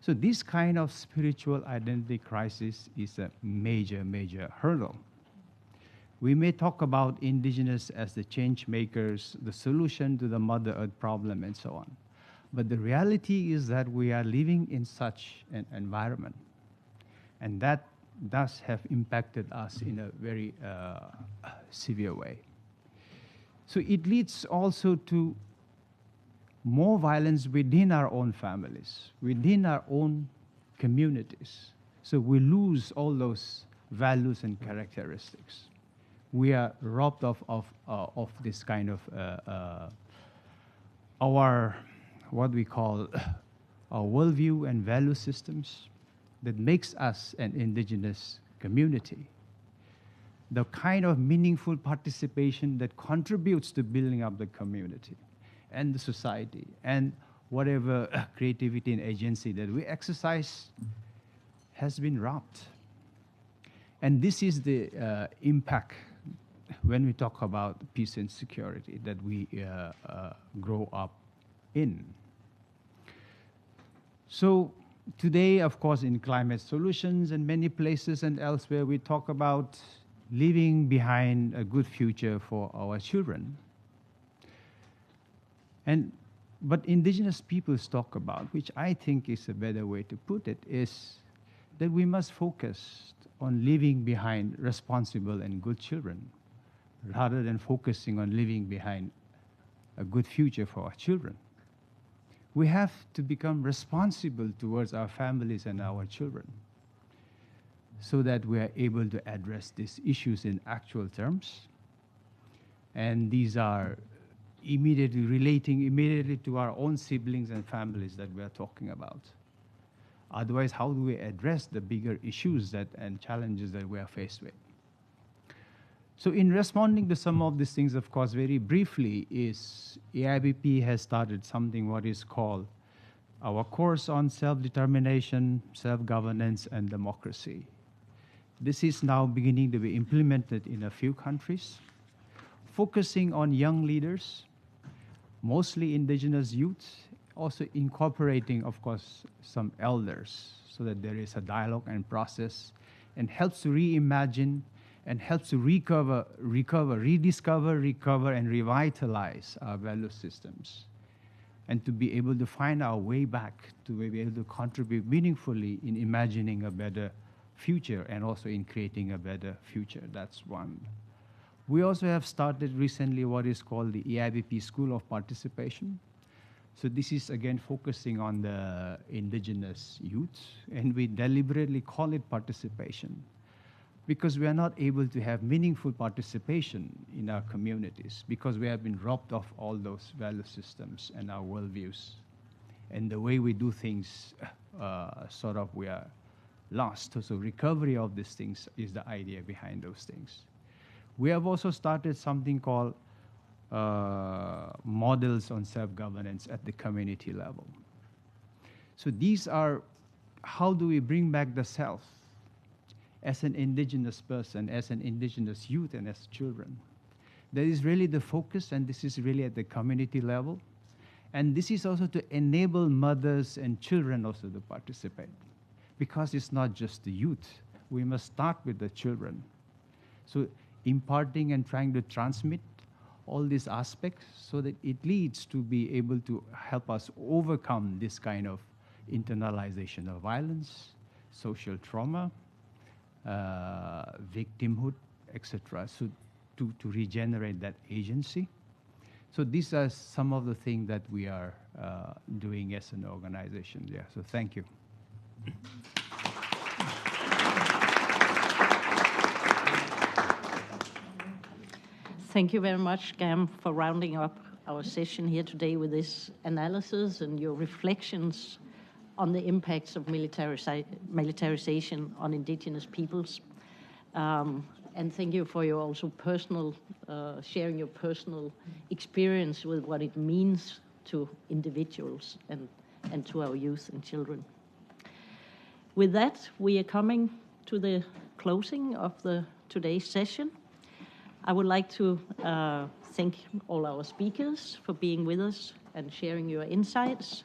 So this kind of spiritual identity crisis is a major, major hurdle. We may talk about indigenous as the change makers, the solution to the Mother Earth problem, and so on. But the reality is that we are living in such an environment. And that does have impacted us in a very severe way. So it leads also to more violence within our own families, within our own communities. So we lose all those values and characteristics. we are robbed of this kind of our, what we call our worldview and value systems that makes us an indigenous community. The kind of meaningful participation that contributes to building up the community and the society and whatever creativity and agency that we exercise has been robbed. And this is the impact when we talk about peace and security that we grow up in. So today, of course, in climate solutions and many places and elsewhere, we talk about leaving behind a good future for our children. But indigenous peoples talk about, which I think is a better way to put it, is that we must focus on leaving behind responsible and good children, rather than focusing on leaving behind a good future for our children. We have to become responsible towards our families and our children so that we are able to address these issues in actual terms. And these are relating immediately to our own siblings and families that we are talking about. Otherwise, how do we address the bigger issues and challenges that we are faced with? So in responding to some of these things, of course, very briefly, is AIPP has started something what is called our course on self-determination, self-governance, and democracy. This is now beginning to be implemented in a few countries, focusing on young leaders, mostly indigenous youth, also incorporating, of course, some elders, so that there is a dialogue and process, and helps to reimagine and helps to rediscover, recover, and revitalize our value systems, and to be able to find our way back, to be able to contribute meaningfully in imagining a better future and also in creating a better future. That's one. We also have started recently what is called the AIPP School of Participation. So this is again focusing on the indigenous youth, and we deliberately call it participation because we are not able to have meaningful participation in our communities because we have been robbed of all those value systems and our worldviews. And the way we do things, we are lost. So recovery of these things is the idea behind those things. We have also started something called models on self-governance at the community level. So these are, how do we bring back the self as an indigenous person, as an indigenous youth, and as children? That is really the focus, and this is really at the community level. And this is also to enable mothers and children also to participate, because it's not just the youth. We must start with the children. So imparting and trying to transmit all these aspects so that it leads to be able to help us overcome this kind of internalization of violence, social trauma, victimhood, etc. So to regenerate that agency. So these are some of the things that we are doing as an organization. Yeah, so thank you.
Thank you very much, Gam, for rounding up our session here today with this analysis and your reflections on the impacts of militarization on indigenous peoples. And thank you for your also personal, sharing your personal experience with what it means to individuals and to our youth and children. With that, we are coming to the closing of today's session. I would like to thank all our speakers for being with us and sharing your insights.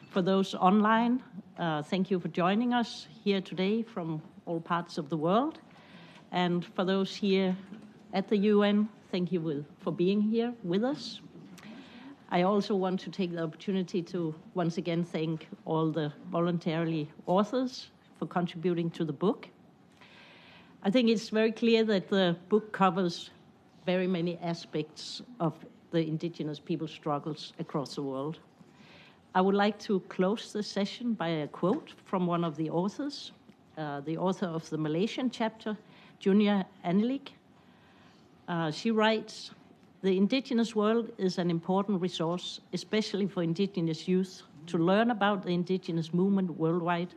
For those online, thank you for joining us here today from all parts of the world. And for those here at the UN, thank you for being here with us. I also want to take the opportunity to once again thank all the voluntarily authors for contributing to the book. I think it's very clear that the book covers very many aspects of the indigenous people struggles across the world. I would like to close the session by a quote from one of the authors, the author of the Malaysian chapter, Junia Anilik. She writes, "The Indigenous World is an important resource, especially for Indigenous youth, to learn about the Indigenous movement worldwide,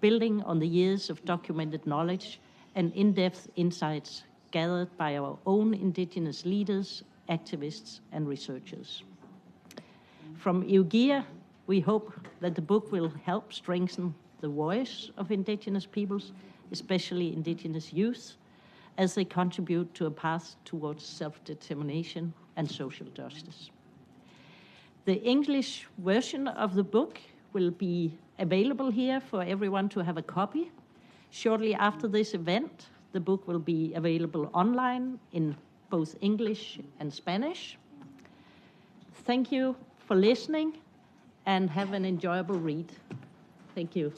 building on the years of documented knowledge and in-depth insights gathered by our own Indigenous leaders, activists, and researchers." From IWGIA, we hope that the book will help strengthen the voice of Indigenous peoples, especially Indigenous youth, as they contribute to a path towards self-determination and social justice. The English version of the book will be available here for everyone to have a copy. Shortly after this event, the book will be available online in both English and Spanish. Thank you for listening and have an enjoyable read. Thank you.